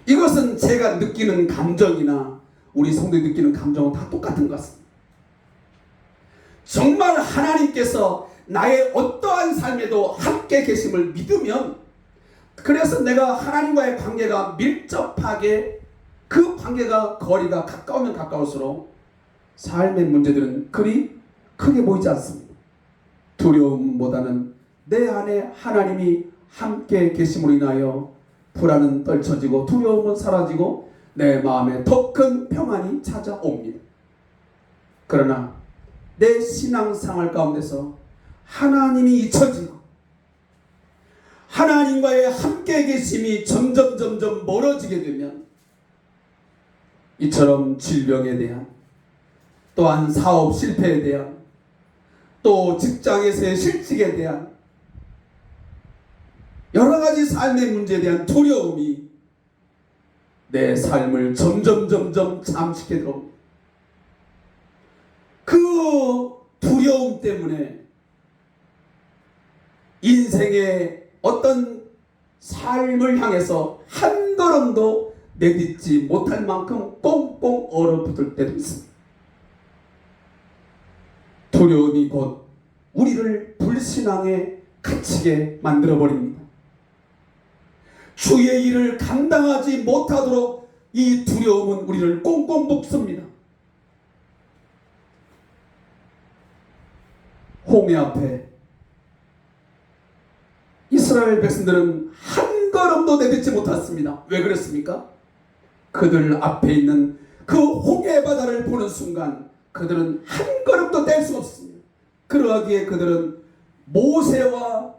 이것은 제가 느끼는 감정이나 우리 성도들이 느끼는 감정은 다 똑같은 것 같습니다. 정말 하나님께서 나의 어떠한 삶에도 함께 계심을 믿으면, 그래서 내가 하나님과의 관계가 밀접하게, 그 관계가 거리가 가까우면 가까울수록 삶의 문제들은 그리 크게 보이지 않습니다. 두려움보다는 내 안에 하나님이 함께 계심으로 인하여 불안은 떨쳐지고 두려움은 사라지고 내 마음에 더 큰 평안이 찾아옵니다. 그러나 내 신앙생활 가운데서 하나님이 잊혀지고 하나님과의 함께 계심이 점점 멀어지게 되면, 이처럼 질병에 대한, 또한 사업 실패에 대한, 또 직장에서의 실직에 대한 여러 가지 삶의 문제에 대한 두려움이 내 삶을 점점 잠식해 들어옵니다. 그 두려움 때문에 인생의 어떤 삶을 향해서 한 걸음도 내딛지 못할 만큼 꽁꽁 얼어붙을 때도 있습니다. 두려움이 곧 우리를 불신앙에 갇히게 만들어버립니다. 주의 일을 감당하지 못하도록 이 두려움은 우리를 꽁꽁 묶습니다. 홍해 앞에 이스라엘 백성들은 한 걸음도 내딛지 못했습니다. 왜 그랬습니까? 그들 앞에 있는 그 홍해 바다를 보는 순간 그들은 한 걸음도 뗄 수 없습니다. 그러하기에 그들은 모세와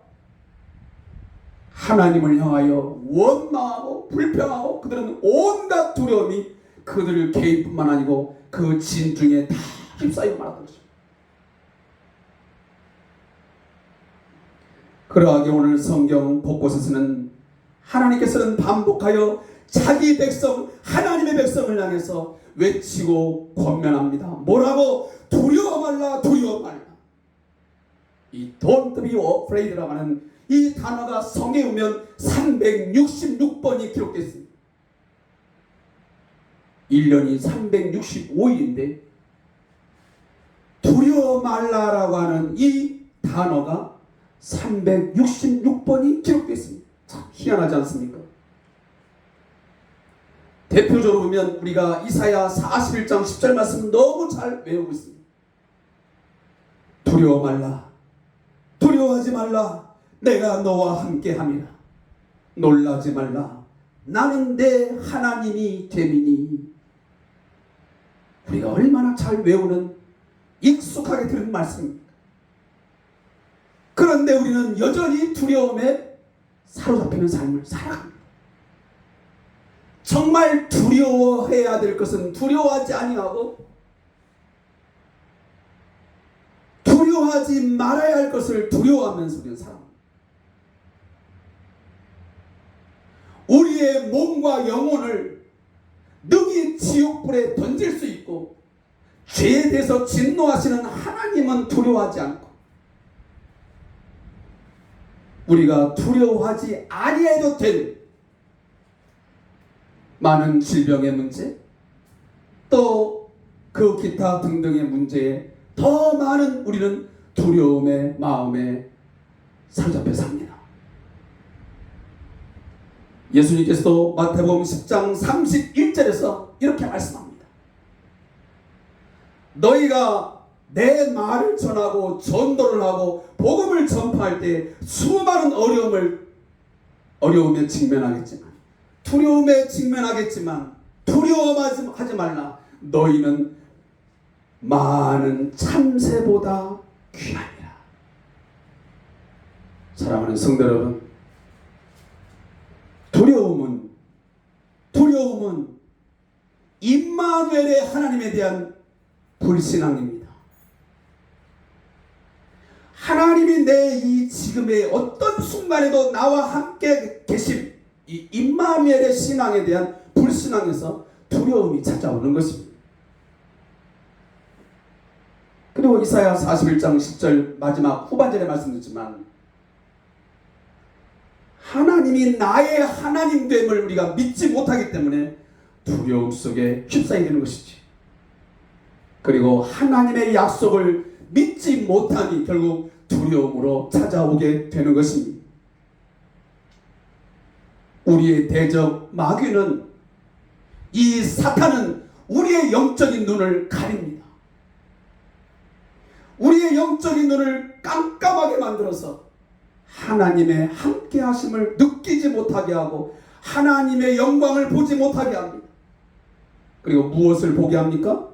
하나님을 향하여 원망하고 불평하고, 그들은 온갖 두려움이 그들 개인뿐만 아니고 그 진중에 다 휩싸이고 말았던 것입니다. 그러하게 오늘 성경 곳곳에서는 하나님께서는 반복하여 자기 백성, 하나님의 백성을 향해서 외치고 권면합니다. 뭐라고? 두려워 말라, 두려워 말라. 이 don't be afraid라고 하는 이 단어가 성경에 보면 366번이 기록되어 있습니다. 1년이 365일인데 두려워 말라라고 하는 이 단어가 366번이 기록되어 있습니다. 참 희한하지 않습니까? 대표적으로 보면 우리가 이사야 41장 10절 말씀 너무 잘 외우고 있습니다. 두려워 말라, 두려워하지 말라, 내가 너와 함께함이라. 놀라지 말라, 나는 내 하나님이 됨이니. 우리가 얼마나 잘 외우는, 익숙하게 들은 말씀입니다. 그런데 우리는 여전히 두려움에 사로잡히는 삶을 살아갑니다. 정말 두려워해야 될 것은 두려워하지 아니하고, 두려워하지 말아야 할 것을 두려워하면서 우리는 살아갑니다. 우리의 몸과 영혼을 능히 지옥불에 던질 수 있고, 죄에 대해서 진노하시는 하나님은 두려워하지 않고, 우리가 두려워하지 아니해도 될 많은 질병의 문제, 또 그 기타 등등의 문제에 더 많은 우리는 두려움의 마음에 사로잡혀 삽니다. 예수님께서도 마태복음 10장 31절에서 이렇게 말씀합니다. 너희가 내 말을 전하고 전도를 하고 복음을 전파할 때 수많은 어려움에 직면하겠지만, 두려움에 직면하겠지만 두려워하지 말라. 너희는 많은 참새보다 귀하니라. 사랑하는 성도 여러분, 두려움은 임마누엘의 하나님에 대한 불신앙입니다. 하나님이 내 이 지금의 어떤 순간에도 나와 함께 계심, 이 임마누엘의 신앙에 대한 불신앙에서 두려움이 찾아오는 것입니다. 그리고 이사야 41장 10절 마지막 후반절에 말씀드렸지만, 하나님이 나의 하나님됨을 우리가 믿지 못하기 때문에 두려움 속에 휩싸이게 되는 것이지. 그리고 하나님의 약속을 믿지 못하니 결국 두려움으로 찾아오게 되는 것입니다. 우리의 대적 마귀는, 이 사탄은 우리의 영적인 눈을 가립니다. 우리의 영적인 눈을 깜깜하게 만들어서 하나님의 함께 하심을 느끼지 못하게 하고 하나님의 영광을 보지 못하게 합니다. 그리고 무엇을 보게 합니까?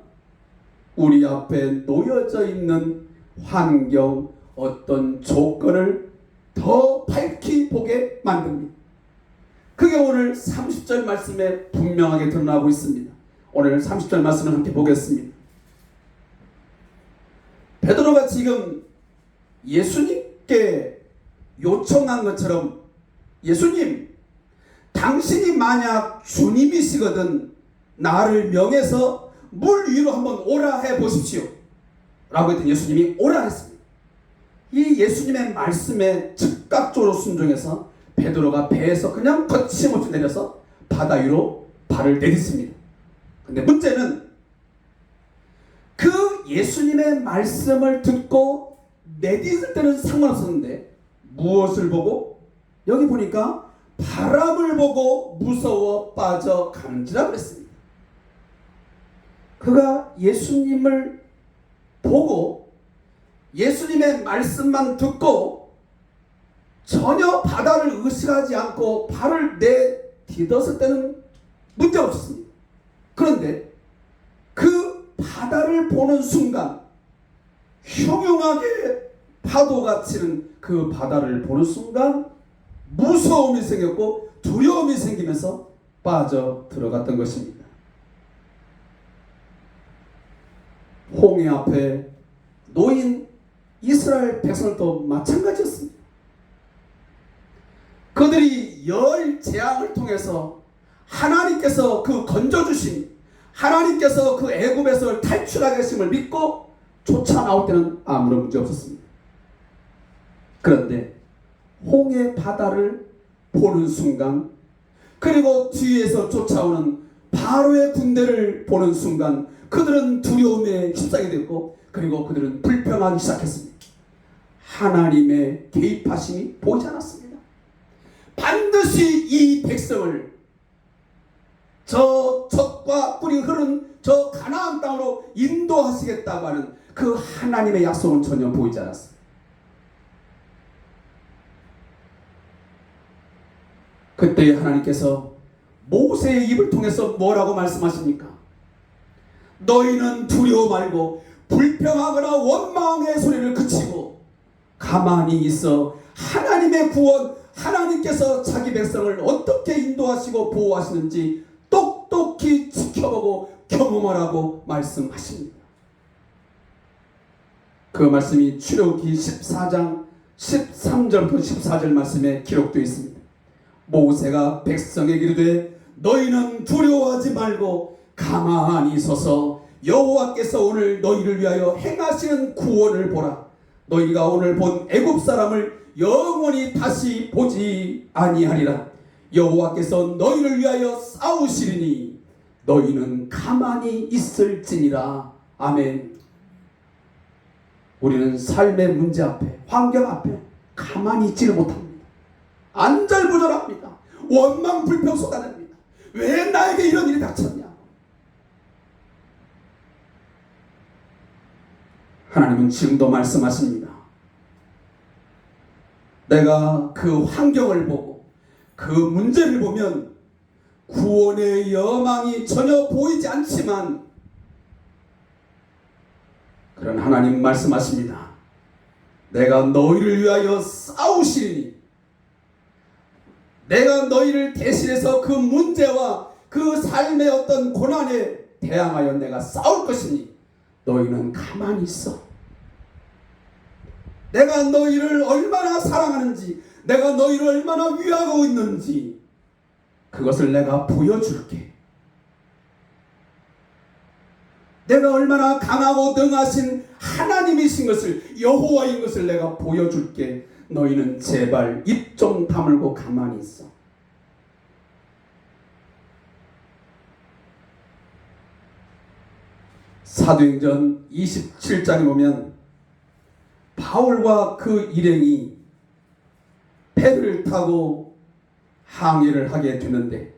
우리 앞에 놓여져 있는 환경, 어떤 조건을 더 밝히 보게 만듭니다. 그게 오늘 30절 말씀에 분명하게 드러나고 있습니다. 오늘 30절 말씀을 함께 보겠습니다. 베드로가 지금 예수님께 요청한 것처럼, 예수님, 당신이 만약 주님이시거든 나를 명해서 물 위로 한번 오라 해 보십시오 라고 했더니 예수님이 오라 했습니다. 이 예수님의 말씀에 즉각적으로 순종해서 베드로가 배에서 그냥 거침없이 내려서 바다 위로 발을 내딛습니다. 근데 문제는 그 예수님의 말씀을 듣고 내딛을 때는 상관없었는데 무엇을 보고? 여기 보니까 바람을 보고 무서워 빠져가는지라 그랬습니다. 그가 예수님을 보고 예수님의 말씀만 듣고 전혀 바다를 의식하지 않고 발을 내딛었을 때는 문제가 없었습니다. 그런데 그 바다를 보는 순간, 흉흉하게 파도가 치는 그 바다를 보는 순간 무서움이 생겼고 두려움이 생기면서 빠져 들어갔던 것입니다. 홍해 앞에 놓인 이스라엘 백성도 마찬가지였습니다. 그들이 열 재앙을 통해서 하나님께서 그 건져주신, 하나님께서 그 애굽에서 탈출하게 하심을 믿고 쫓아 나올 때는 아무런 문제 없었습니다. 그런데 홍해 바다를 보는 순간, 그리고 뒤에서 쫓아오는 바로의 군대를 보는 순간 그들은 두려움에 휩싸이게 됐고, 그리고 그들은 불평하기 시작했습니다. 하나님의 개입하심이 보이지 않았습니다. 반드시 이 백성을 저 젖과 꿀이 흐른 저 가나안 땅으로 인도하시겠다고 하는 그 하나님의 약속은 전혀 보이지 않았습니다. 그때 하나님께서 모세의 입을 통해서 뭐라고 말씀하십니까? 너희는 두려워 말고 불평하거나 원망의 소리를 그치고 가만히 있어 하나님의 구원, 하나님께서 자기 백성을 어떻게 인도하시고 보호하시는지 똑똑히 지켜보고 경험하라고 말씀하십니다. 그 말씀이 출애굽기 14장 13절부터 14절 말씀에 기록되어 있습니다. 모세가 백성에게 이르되 너희는 두려워하지 말고 가만히 서서 여호와께서 오늘 너희를 위하여 행하시는 구원을 보라. 너희가 오늘 본 애굽 사람을 영원히 다시 보지 아니하리라. 여호와께서 너희를 위하여 싸우시리니 너희는 가만히 있을지니라. 아멘. 우리는 삶의 문제 앞에, 환경 앞에 가만히 있지를 못합니다. 안절부절합니다. 원망 불평 쏟아냅니다. 왜 나에게 이런 일이 닥쳤냐? 하나님은 지금도 말씀하십니다. 내가 그 환경을 보고 그 문제를 보면 구원의 여망이 전혀 보이지 않지만 그런 하나님 말씀하십니다. 내가 너희를 위하여 싸우시리니 내가 너희를 대신해서 그 문제와 그 삶의 어떤 고난에 대항하여 내가 싸울 것이니 너희는 가만히 있어. 내가 너희를 얼마나 사랑하는지, 내가 너희를 얼마나 위하고 있는지 그것을 내가 보여줄게. 내가 얼마나 강하고 능하신 하나님이신 것을, 여호와인 것을 내가 보여줄게. 너희는 제발 입 좀 다물고 가만히 있어. 사도행전 27장에 보면 바울과 그 일행이 배를 타고 항해를 하게 되는데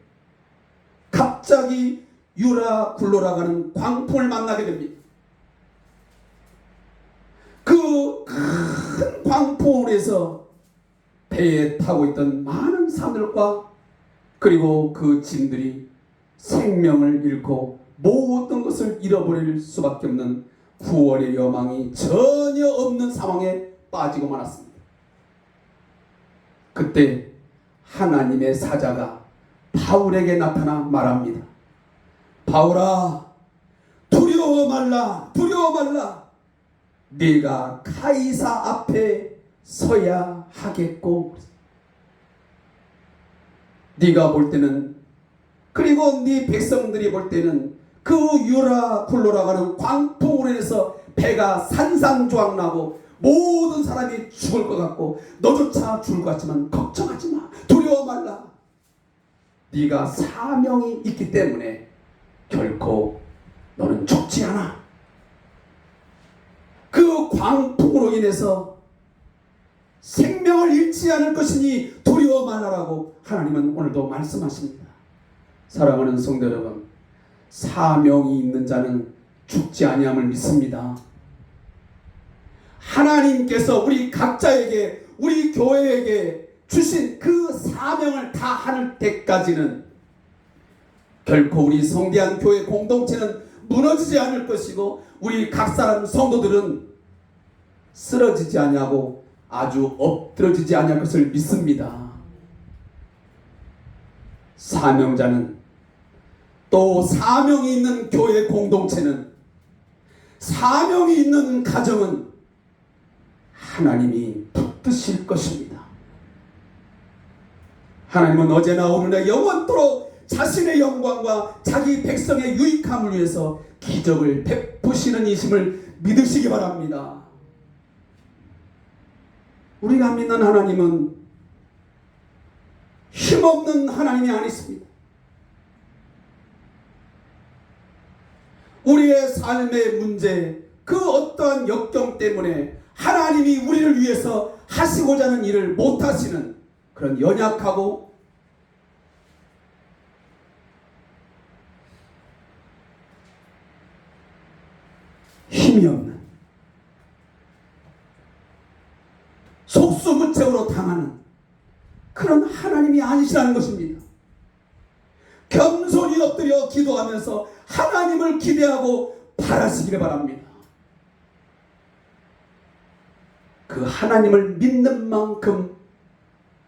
갑자기 유라 굴러라가는 광풍을 만나게 됩니다. 그 큰 광풍에서 배에 타고 있던 많은 사람들과 그리고 그 짐들이 생명을 잃고 모든 것을 잃어버릴 수밖에 없는 구원의 여망이 전혀 없는 상황에 빠지고 말았습니다. 그때 하나님의 사자가 바울에게 나타나 말합니다. 바울아, 두려워 말라, 두려워 말라. 네가 가이사 앞에 서야 하겠고, 네가 볼 때는, 그리고 네 백성들이 볼 때는 그 유라 굴러라가는 광풍으로 인해서 배가 산산조각나고 모든 사람이 죽을 것 같고 너조차 죽을 것 같지만 걱정하지 마, 두려워 말라. 네가 사명이 있기 때문에 결코 너는 죽지 않아. 그 광풍으로 인해서 생명을 잃지 않을 것이니 두려워 말라라고 하나님은 오늘도 말씀하십니다. 사랑하는 성도 여러분, 사명이 있는 자는 죽지 아니함을 믿습니다. 하나님께서 우리 각자에게, 우리 교회에게 주신 그 사명을 다 할 때까지는 결코 우리 성대한 교회 공동체는 무너지지 않을 것이고 우리 각 사람 성도들은 쓰러지지 아니하고 아주 엎드러지지 아니할 것을 믿습니다. 사명자는, 또 사명이 있는 교회 공동체는, 사명이 있는 가정은 하나님이 붙드실 것입니다. 하나님은 어제나 오늘나 영원토록 자신의 영광과 자기 백성의 유익함을 위해서 기적을 베푸시는 이심을 믿으시기 바랍니다. 우리가 믿는 하나님은 힘없는 하나님이 아니십니다. 우리의 삶의 문제, 그 어떠한 역경 때문에 하나님이 우리를 위해서 하시고자 하는 일을 못하시는 그런 연약하고 힘이 없는, 속수무책으로 당하는 그런 하나님이 아니시라는 것입니다. 겸손히 엎드려 기도하면서 하나님을 기대하고 바라시기를 바랍니다. 그 하나님을 믿는 만큼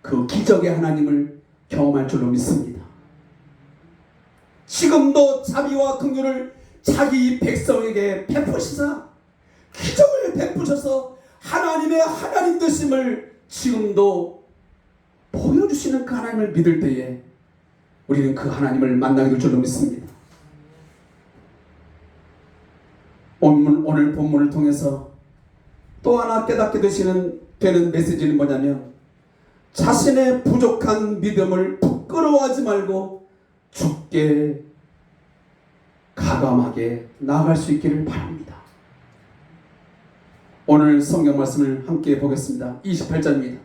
그 기적의 하나님을 경험할 줄로 믿습니다. 지금도 자비와 긍휼을 자기 백성에게 베푸시사 기적을 베푸셔서 하나님의 하나님 되심을 지금도 보여주시옵소서. 주시는 그 하나님을 믿을 때에 우리는 그 하나님을 만나게 될 줄로 믿습니다. 오늘 본문을 통해서 또 하나 깨닫게 되는 메시지는 뭐냐면, 자신의 부족한 믿음을 부끄러워하지 말고 주께 가감하게 나아갈 수 있기를 바랍니다. 오늘 성경 말씀을 함께 보겠습니다. 28절입니다.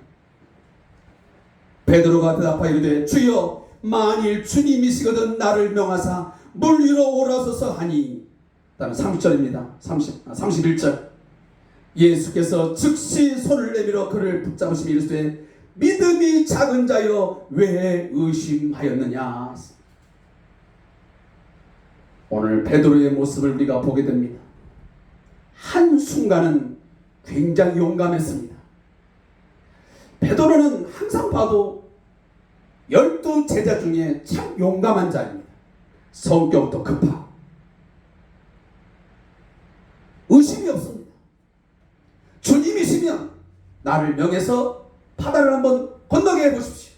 베드로가 대답하여 이르되 주여 만일 주님이시거든 나를 명하사 물 위로 올라서서 하니. 다음 30절입니다. 31절. 예수께서 즉시 손을 내밀어 그를 붙잡으시며 이르시되 믿음이 작은 자여 왜 의심하였느냐. 오늘 베드로의 모습을 우리가 보게 됩니다. 한순간은 굉장히 용감했습니다. 베드로는 항상 봐도 12 제자 중에 참 용감한 자입니다. 성격도 급하고 의심이 없습니다. 주님이시면 나를 명해서 바다를 한번 건너게 해보십시오.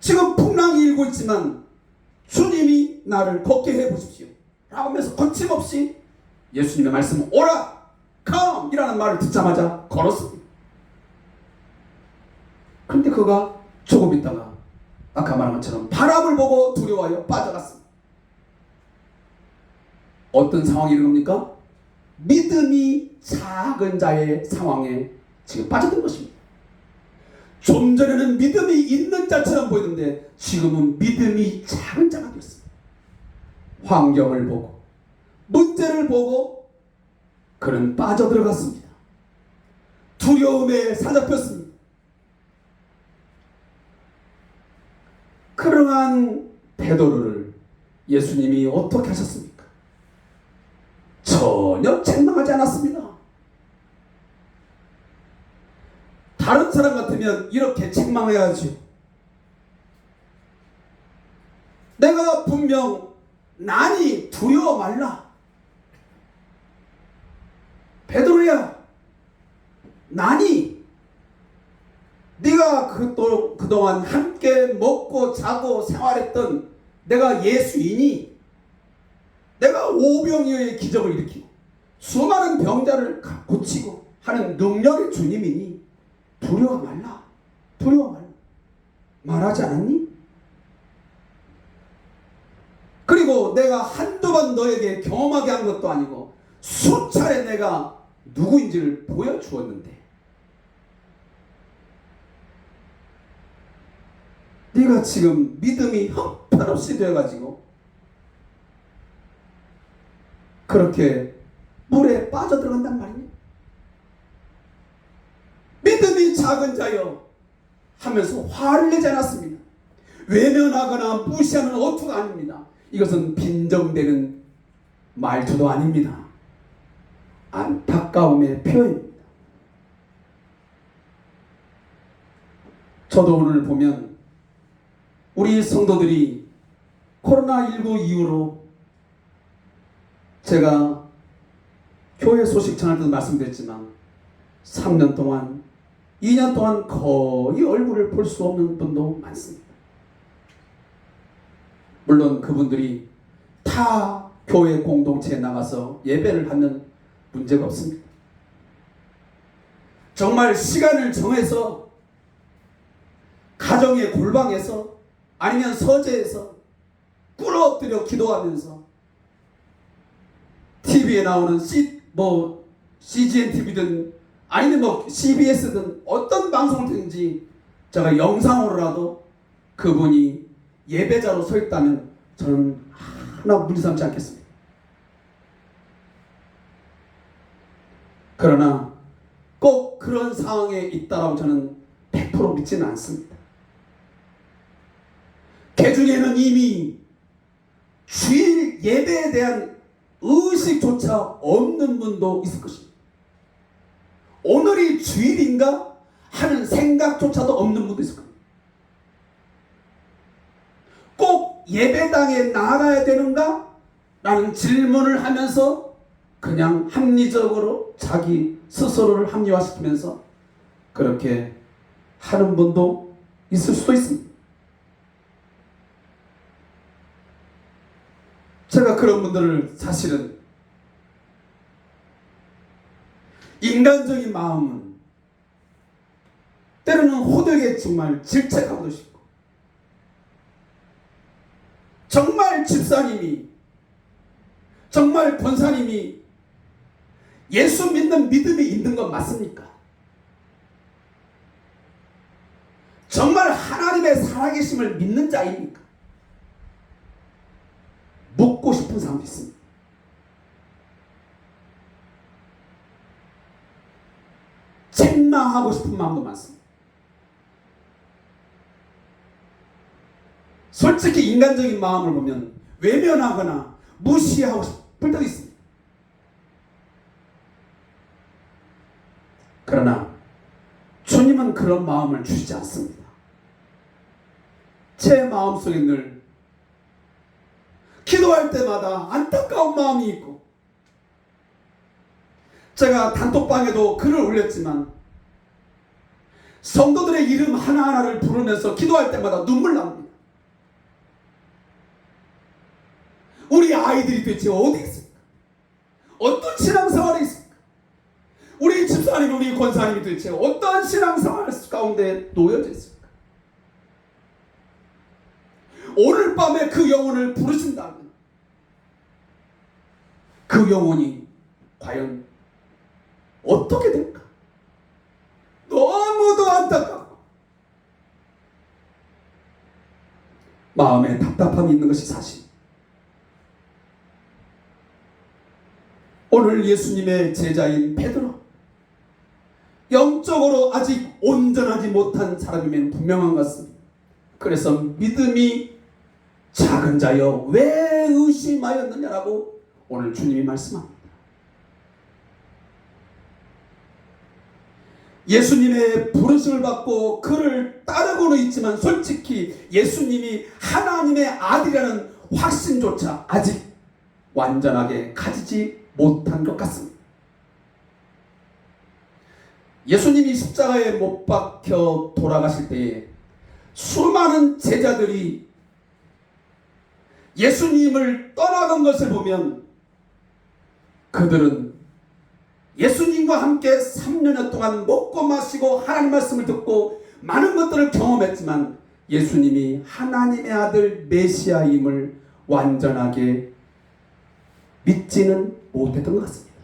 지금 풍랑이 일고 있지만 주님이 나를 걷게 해보십시오 라고 하면서 거침없이 예수님의 말씀 오라 come 이라는 말을 듣자마자 걸었습니다. 그런데 그가 조금 있다가 아까 말한 것처럼 바람을 보고 두려워하여 빠져갔습니다. 어떤 상황이 이런 겁니까? 믿음이 작은 자의 상황에 지금 빠졌던 것입니다. 좀 전에는 믿음이 있는 자처럼 보이는데 지금은 믿음이 작은 자가 되었습니다. 환경을 보고 문제를 보고 그는 빠져들어갔습니다. 두려움에 사잡혔습니다. 그러한 베드로를 예수님이 어떻게 하셨습니까? 전혀 책망하지 않았습니다. 다른 사람 같으면 이렇게 책망해야지. 내가 분명 나니 두려워 말라. 베드로야, 나니 네가 그동안 함께 먹고 자고 생활했던 내가 예수이니, 내가 오병이어의 기적을 일으키고 수많은 병자를 고치고 하는 능력의 주님이니 두려워 말라. 두려워 말라. 말하지 않았니? 그리고 내가 한두 번 너에게 경험하게 한 것도 아니고 수차례 내가 누구인지를 보여주었는데 네가 지금 믿음이 형편없이 되어가지고 그렇게 물에 빠져들어간단 말이냐? 믿음이 작은 자여 하면서 화를 내지 않았습니다. 외면하거나 무시하는 어투가 아닙니다. 이것은 빈정대는 말투도 아닙니다. 안타까움의 표현입니다. 저도 오늘 보면 우리 성도들이 코로나19 이후로 제가 교회 소식 전할 때도 말씀드렸지만 3년 동안 2년 동안 거의 얼굴을 볼 수 없는 분도 많습니다. 물론 그분들이 타 교회 공동체에 나가서 예배를 하면 문제가 없습니다. 정말 시간을 정해서 가정의 골방에서 아니면 서재에서 꿇어엎드려 기도하면서 TV에 나오는 CGN TV든 아니면 CBS든 어떤 방송을 듣는지 제가 영상으로라도 그분이 예배자로 서 있다면 저는 하나 문제 삼지 않겠습니다. 그러나 꼭 그런 상황에 있다라고 저는 100% 믿지는 않습니다. 그 중에는 이미 주일 예배에 대한 의식조차 없는 분도 있을 것입니다. 오늘이 주일인가 하는 생각조차도 없는 분도 있을 겁니다. 꼭 예배당에 나가야 되는가? 라는 질문을 하면서 그냥 합리적으로 자기 스스로를 합리화시키면서 그렇게 하는 분도 있을 수도 있습니다. 제가 그런 분들을 사실은 인간적인 마음은 때로는 호되게 정말 질책하고도 싶고, 정말 집사님이, 정말 권사님이 예수 믿는 믿음이 있는 건 맞습니까? 정말 하나님의 살아계심을 믿는 자입니까? 묻고 싶은 사람도 있습니다. 책망하고 싶은 마음도 많습니다. 솔직히 인간적인 마음을 보면 외면하거나 무시하고 싶을 때도 있습니다. 그러나 주님은 그런 마음을 주시지 않습니다. 제 마음속에 늘 기도할 때마다 안타까운 마음이 있고, 제가 단톡방에도 글을 올렸지만 성도들의 이름 하나하나를 부르면서 기도할 때마다 눈물 납니다. 우리 아이들이 도대체 어디 있습니까? 어떤 신앙생활이 있습니까? 우리 집사님, 우리 권사님이 도대체 어떠한 신앙생활 가운데 놓여져 있습니까? 오늘 밤에 그 영혼을 부르신다면 그 영혼이 과연 어떻게 될까? 너무도 안타깝고 마음에 답답함이 있는 것이 사실. 오늘 예수님의 제자인 베드로, 영적으로 아직 온전하지 못한 사람이면 분명한 것은, 그래서 믿음이 작은 자여 왜 의심하였느냐라고 오늘 주님이 말씀합니다. 예수님의 부르심을 받고 그를 따르고는 있지만 솔직히 예수님이 하나님의 아들이라는 확신조차 아직 완전하게 가지지 못한 것 같습니다. 예수님이 십자가에 못 박혀 돌아가실 때에 수많은 제자들이 예수님을 떠나간 것을 보면 그들은 예수님과 함께 3년여 동안 먹고 마시고 하나님 말씀을 듣고 많은 것들을 경험했지만 예수님이 하나님의 아들 메시아임을 완전하게 믿지는 못했던 것 같습니다.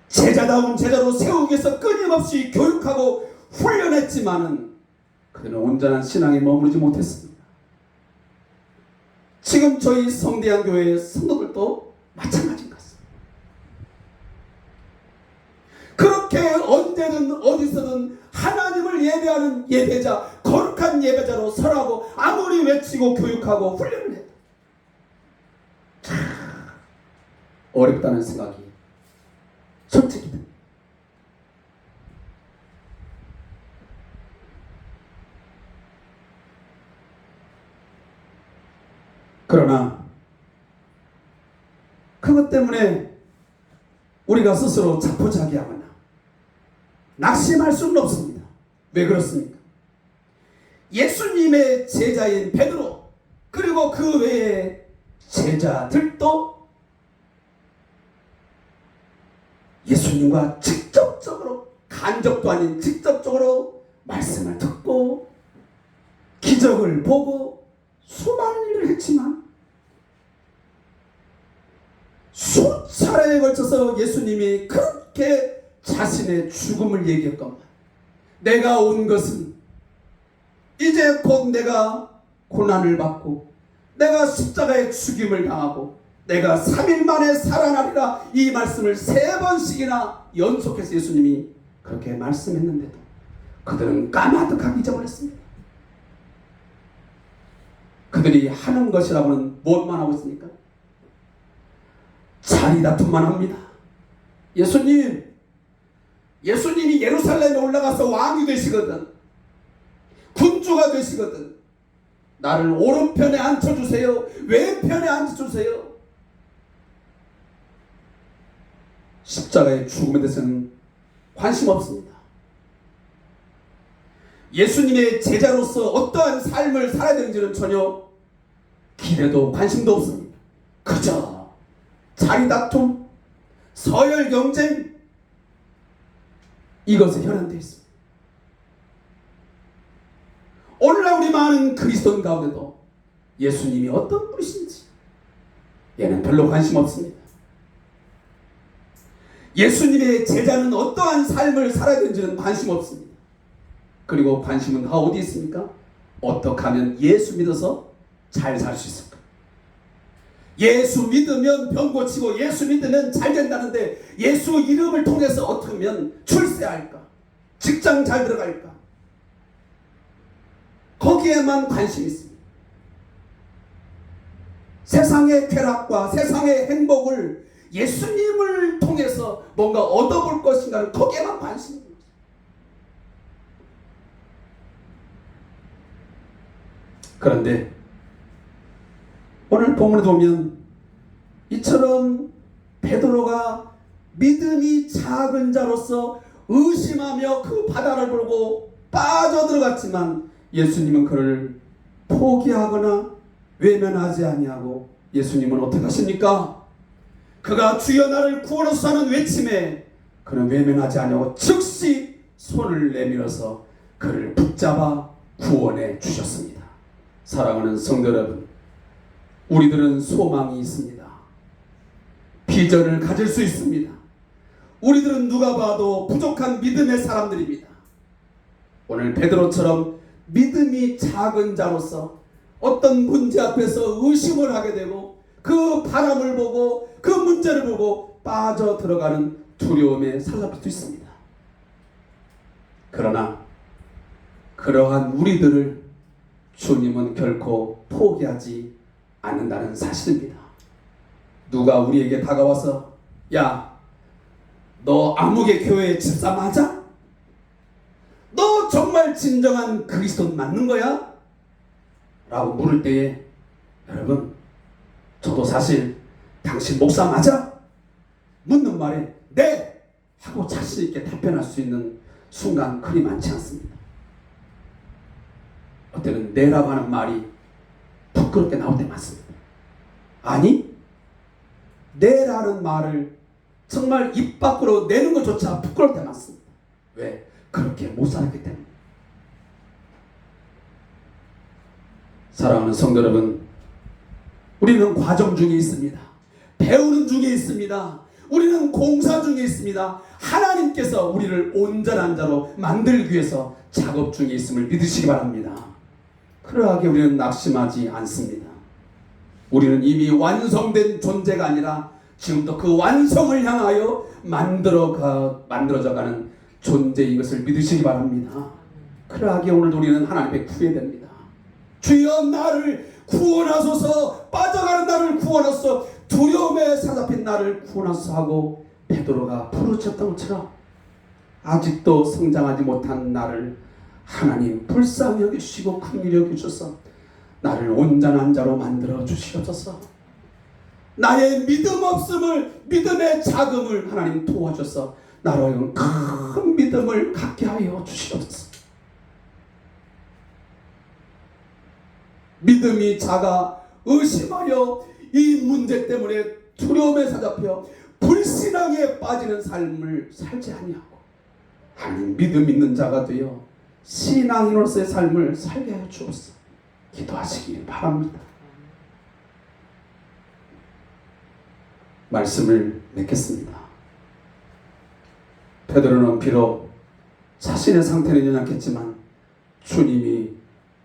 제자다운 제자로 세우기 위해서 끊임없이 교육하고 훈련했지만은 그들은 온전한 신앙에 머무르지 못했습니다. 지금 저희 성대한교회의 성도들도 마찬가지인 것 같습니다. 그렇게 언제든 어디서든 하나님을 예배하는 예배자, 거룩한 예배자로 설하고 아무리 외치고 교육하고 훈련을 해도 어렵다는 생각이 솔직히 듭니다. 그러나 그것 때문에 우리가 스스로 자포자기하거나 낙심할 수는 없습니다. 왜 그렇습니까? 예수님의 제자인 베드로 그리고 그 외의 제자들도 예수님과 직접적으로, 간접도 아닌 직접적으로 말씀을 듣고 기적을 보고 수많은 일을 했지만 수차례에 걸쳐서 예수님이 그렇게 자신의 죽음을 얘기했건만 내가 온 것은 이제 곧 내가 고난을 받고 내가 십자가에 죽임을 당하고 내가 3일 만에 살아나리라, 이 말씀을 3번씩이나 연속해서 예수님이 그렇게 말씀했는데도 그들은 까마득하게 잊어버렸습니다. 그들이 하는 것이라고는 무엇만 하고 있습니까? 자리 다툼만 합니다. 예수님이 예루살렘에 올라가서 왕이 되시거든, 군주가 되시거든, 나를 오른편에 앉혀주세요, 왼편에 앉혀주세요. 십자가의 죽음에 대해서는 관심 없습니다. 예수님의 제자로서 어떠한 삶을 살아야 되는지는 전혀 기대도 관심도 없습니다. 그저 자리 다툼, 서열 경쟁, 이것에 혈안되어 있습니다. 오늘날 우리 많은 그리스도인 가운데도 예수님이 어떤 분이신지 얘는 별로 관심 없습니다. 예수님의 제자는 어떠한 삶을 살아야 되는지는 관심 없습니다. 그리고 관심은 다 어디 있습니까? 어떻게 하면 예수 믿어서 잘 살 수 있을까? 예수 믿으면 병 고치고 예수 믿으면 잘 된다는데 예수 이름을 통해서 어떻게 하면 출세할까? 직장 잘 들어갈까? 거기에만 관심이 있습니다. 세상의 쾌락과 세상의 행복을 예수님을 통해서 뭔가 얻어볼 것인가는 거기에만 관심이 있습니다. 그런데 오늘 본문에 보면 이처럼 베드로가 믿음이 작은 자로서 의심하며 그 바다를 보고 빠져들어갔지만 예수님은 그를 포기하거나 외면하지 아니하고 예수님은 어떻게 하십니까? 그가 주여 나를 구원하소서 하는 외침에 그는 외면하지 아니하고 즉시 손을 내밀어서 그를 붙잡아 구원해 주셨습니다. 사랑하는 성도 여러분, 우리들은 소망이 있습니다. 비전을 가질 수 있습니다. 우리들은 누가 봐도 부족한 믿음의 사람들입니다. 오늘 베드로처럼 믿음이 작은 자로서 어떤 문제 앞에서 의심을 하게 되고 그 바람을 보고 그 문제를 보고 빠져 들어가는 두려움에 사로잡힐 수 있습니다. 그러나 그러한 우리들을 주님은 결코 포기하지 않는다는 사실입니다. 누가 우리에게 다가와서 야, 너 아무개 교회 집사 맞아? 너 정말 진정한 그리스도 맞는 거야? 라고 물을 때에 여러분, 저도 사실 당신 목사 맞아? 묻는 말에 네! 하고 자신 있게 답변할 수 있는 순간 그리 많지 않습니다. 어때는 네라고 하는 말이 부끄럽게 나올 때 많습니다. 아니, 네라는 말을 정말 입 밖으로 내는 것조차 부끄러울 때 많습니다. 왜? 그렇게 못 살았기 때문에. 사랑하는 성도 여러분, 우리는 과정 중에 있습니다. 배우는 중에 있습니다. 우리는 공사 중에 있습니다. 하나님께서 우리를 온전한 자로 만들기 위해서 작업 중에 있음을 믿으시기 바랍니다. 그러하게 우리는 낙심하지 않습니다. 우리는 이미 완성된 존재가 아니라 지금도 그 완성을 향하여 만들어져가는 존재인 것을 믿으시기 바랍니다. 그러하게 오늘도 우리는 하나님께 구해야 됩니다. 주여 나를 구원하소서, 빠져가는 나를 구원하소서, 두려움에 사로잡힌 나를 구원하소서 하고 베드로가 부르짖었던 것처럼 아직도 성장하지 못한 나를 하나님 불쌍히 여기시고 긍휼히 여기셔서 나를 온전한 자로 만들어 주시옵소서. 나의 믿음 없음을, 믿음의 자금을 하나님 도와줘서 나로 하여금 큰 믿음을 갖게 하여 주시옵소서. 믿음이 작아 의심하여 이 문제 때문에 두려움에 사로잡혀 불신앙에 빠지는 삶을 살지 아니하고 하나님 믿음 있는 자가 되어 신앙인으로서의 삶을 살게 하여 주옵소서. 기도하시길 바랍니다. 말씀을 맺겠습니다. 베드로는 비록 자신의 상태는 연약했지만 주님이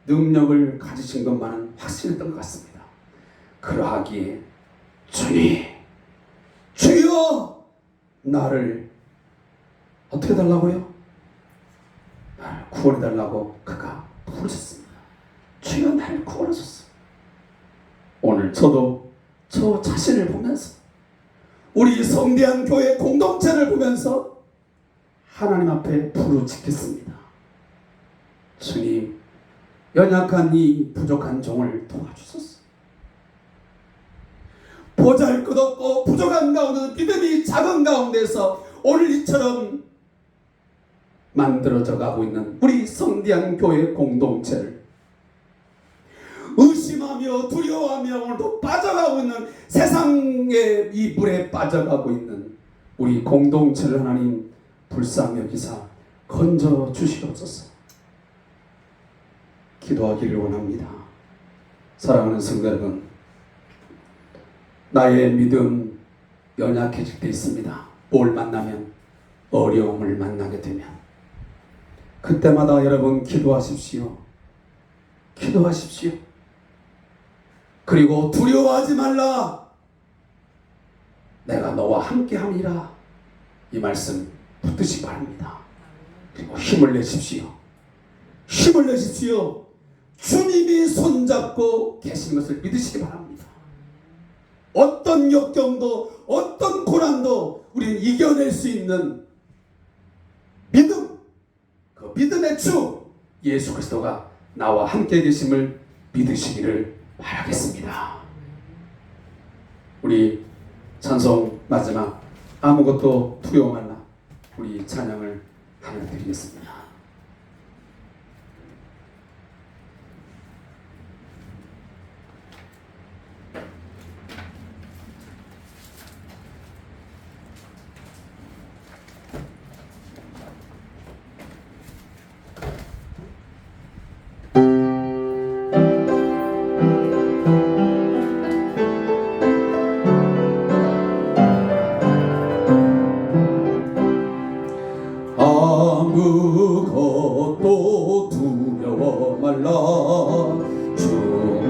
능력을 가지신 것만은 확실했던 것 같습니다. 그러하기에 주님, 주여 나를 어떻게 해달라고요? 나를 구원해달라고 그가 부르셨습니다. 주여 나를 구원하소서. 오늘 저도 저 자신을 보면서 우리 성대한 교회 공동체를 보면서 하나님 앞에 부르짖겠습니다. 주님, 연약한 이 부족한 종을 도와주소서. 보잘것없고 부족한 가운데, 믿음이 작은 가운데서 오늘 이처럼 만들어져 가고 있는 우리 성대한 교회 공동체를 의심하며 두려워하며 오늘도 빠져가고 있는 세상의 이 불에 빠져가고 있는 우리 공동체를 하나님 불쌍히 여기사 건져 주시옵소서. 기도하기를 원합니다. 사랑하는 성도 여러분, 나의 믿음 연약해질 때 있습니다. 뭘 만나면? 어려움을 만나게 되면 그때마다 여러분 기도하십시오. 기도하십시오. 그리고 두려워하지 말라. 내가 너와 함께함이라. 이 말씀 붙드시기 바랍니다. 그리고 힘을 내십시오. 힘을 내십시오. 주님이 손잡고 계신 것을 믿으시기 바랍니다. 어떤 역경도 어떤 고난도 우리는 이겨낼 수 있는 믿음, 그 믿음의 주 예수 그리스도가 나와 함께 계심을 믿으시기를 바라겠습니다. 우리 찬송 마지막 아무것도 두려워 말라 우리 찬양을 하나 드리겠습니다. 아무것도 두려워 말라. 주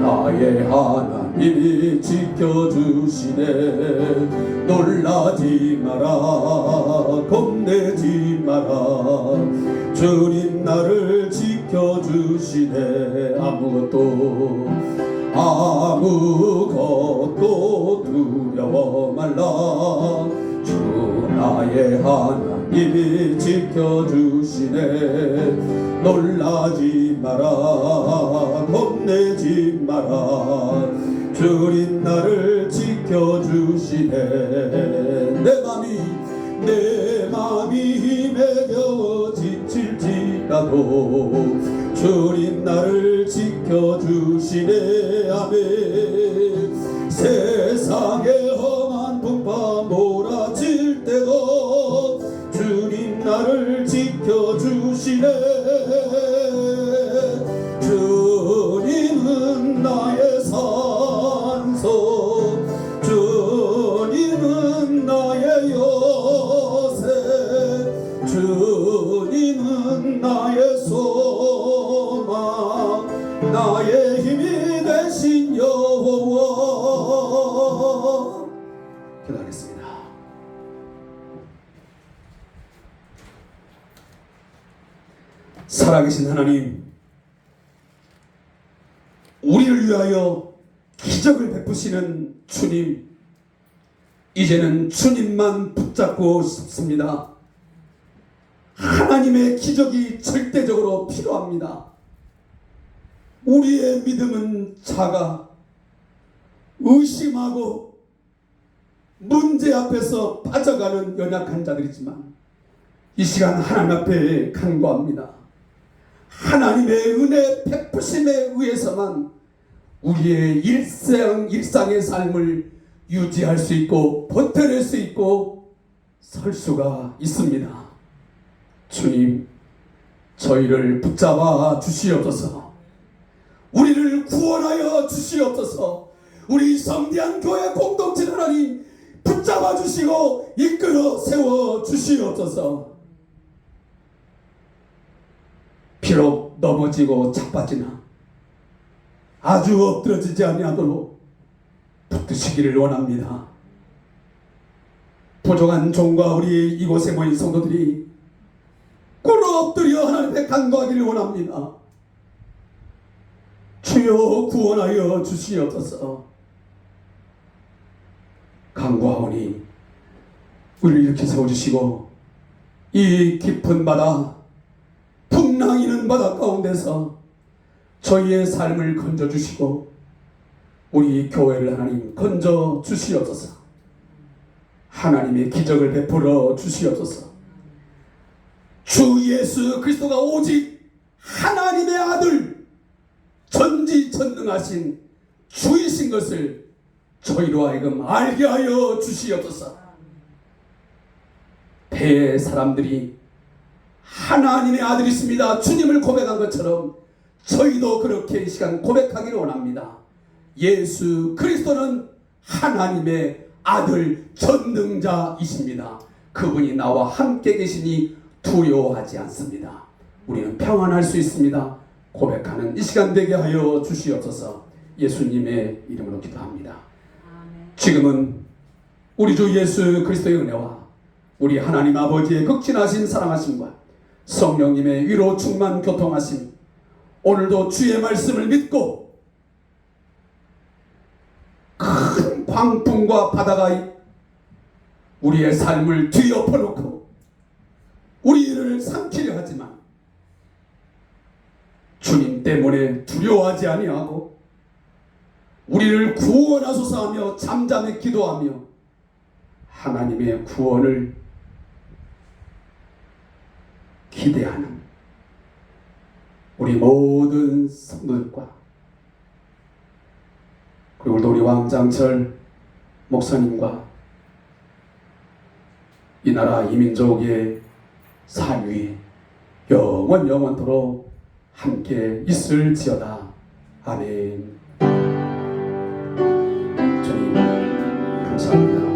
나의 하나님이 지켜주시네. 놀라지 마라. 겁내지 마라. 주님 나를 지켜주시네. 아무것도 두려워 말라. 주 나의 하나님이 지켜주시네. 놀라지 마라. 겁내지 마라. 주님 나를 지켜주시네. 내 맘이 힘에 겨워 지칠지라도 주님 나를 지켜주시네. 아멘. 세상의 험한 풍파 몰아칠 때도 주님 나를 지켜주시네. 주님은 나의 산소, 주님은 나의 요새, 주님은 나의 소망, 나의 힘이 되신 여호와. 기도하겠습니다. 살아계신 하나님, 우리를 위하여 기적을 베푸시는 주님, 이제는 주님만 붙잡고 싶습니다. 하나님의 기적이 절대적으로 필요합니다. 우리의 믿음은 작아 의심하고 문제 앞에서 빠져가는 연약한 자들이지만 이 시간 하나님 앞에 간구합니다. 하나님의 은혜 베푸심에 의해서만 우리의 일상의 삶을 유지할 수 있고 버텨낼 수 있고 설 수가 있습니다. 주님, 저희를 붙잡아 주시옵소서. 우리를 구원하여 주시옵소서. 우리 성대한 교회 공동체 하나님 붙잡아 주시고 이끌어 세워 주시옵소서. 비록 넘어지고 자빠지나 아주 엎드러지지 아니하도록 붙드시기를 원합니다. 부족한 종과 우리 이곳에 모인 성도들이 꿇어 엎드려 하나님께 간구하기를 원합니다. 주여 구원하여 주시옵소서. 간구하오니 우리를 이렇게 세워주시고 이 깊은 바다, 풍랑이는 바다 가운데서 저희의 삶을 건져주시고 우리 교회를 하나님 건져 주시옵소서. 하나님의 기적을 베풀어 주시옵소서. 주 예수 그리스도가 오직 하나님의 아들 전지전능하신 주이신 것을 저희로 하여금 알게 하여 주시옵소서. 배의 사람들이 하나님의 아들이십니다 주님을 고백한 것처럼 저희도 그렇게 이 시간 고백하기를 원합니다. 예수 그리스도는 하나님의 아들 전능자이십니다. 그분이 나와 함께 계시니 두려워하지 않습니다. 우리는 평안할 수 있습니다. 고백하는 이 시간 되게 하여 주시옵소서. 예수님의 이름으로 기도합니다. 지금은 우리 주 예수 그리스도의 은혜와 우리 하나님 아버지의 극진하신 사랑하심과 성령님의 위로 충만 교통하심, 오늘도 주의 말씀을 믿고 큰 광풍과 바다가 우리의 삶을 뒤엎어놓고 우리를 삼키려 하지만 주님 때문에 두려워하지 아니하고 우리를 구원하소서 하며 잠잠히 기도하며 하나님의 구원을 기대하는 우리 모든 성도들과 그리고 우리 왕장철 목사님과 이 나라 이민족의 살 위에 영원토록 함께 있을지어다. 아멘. 주님 감사합니다.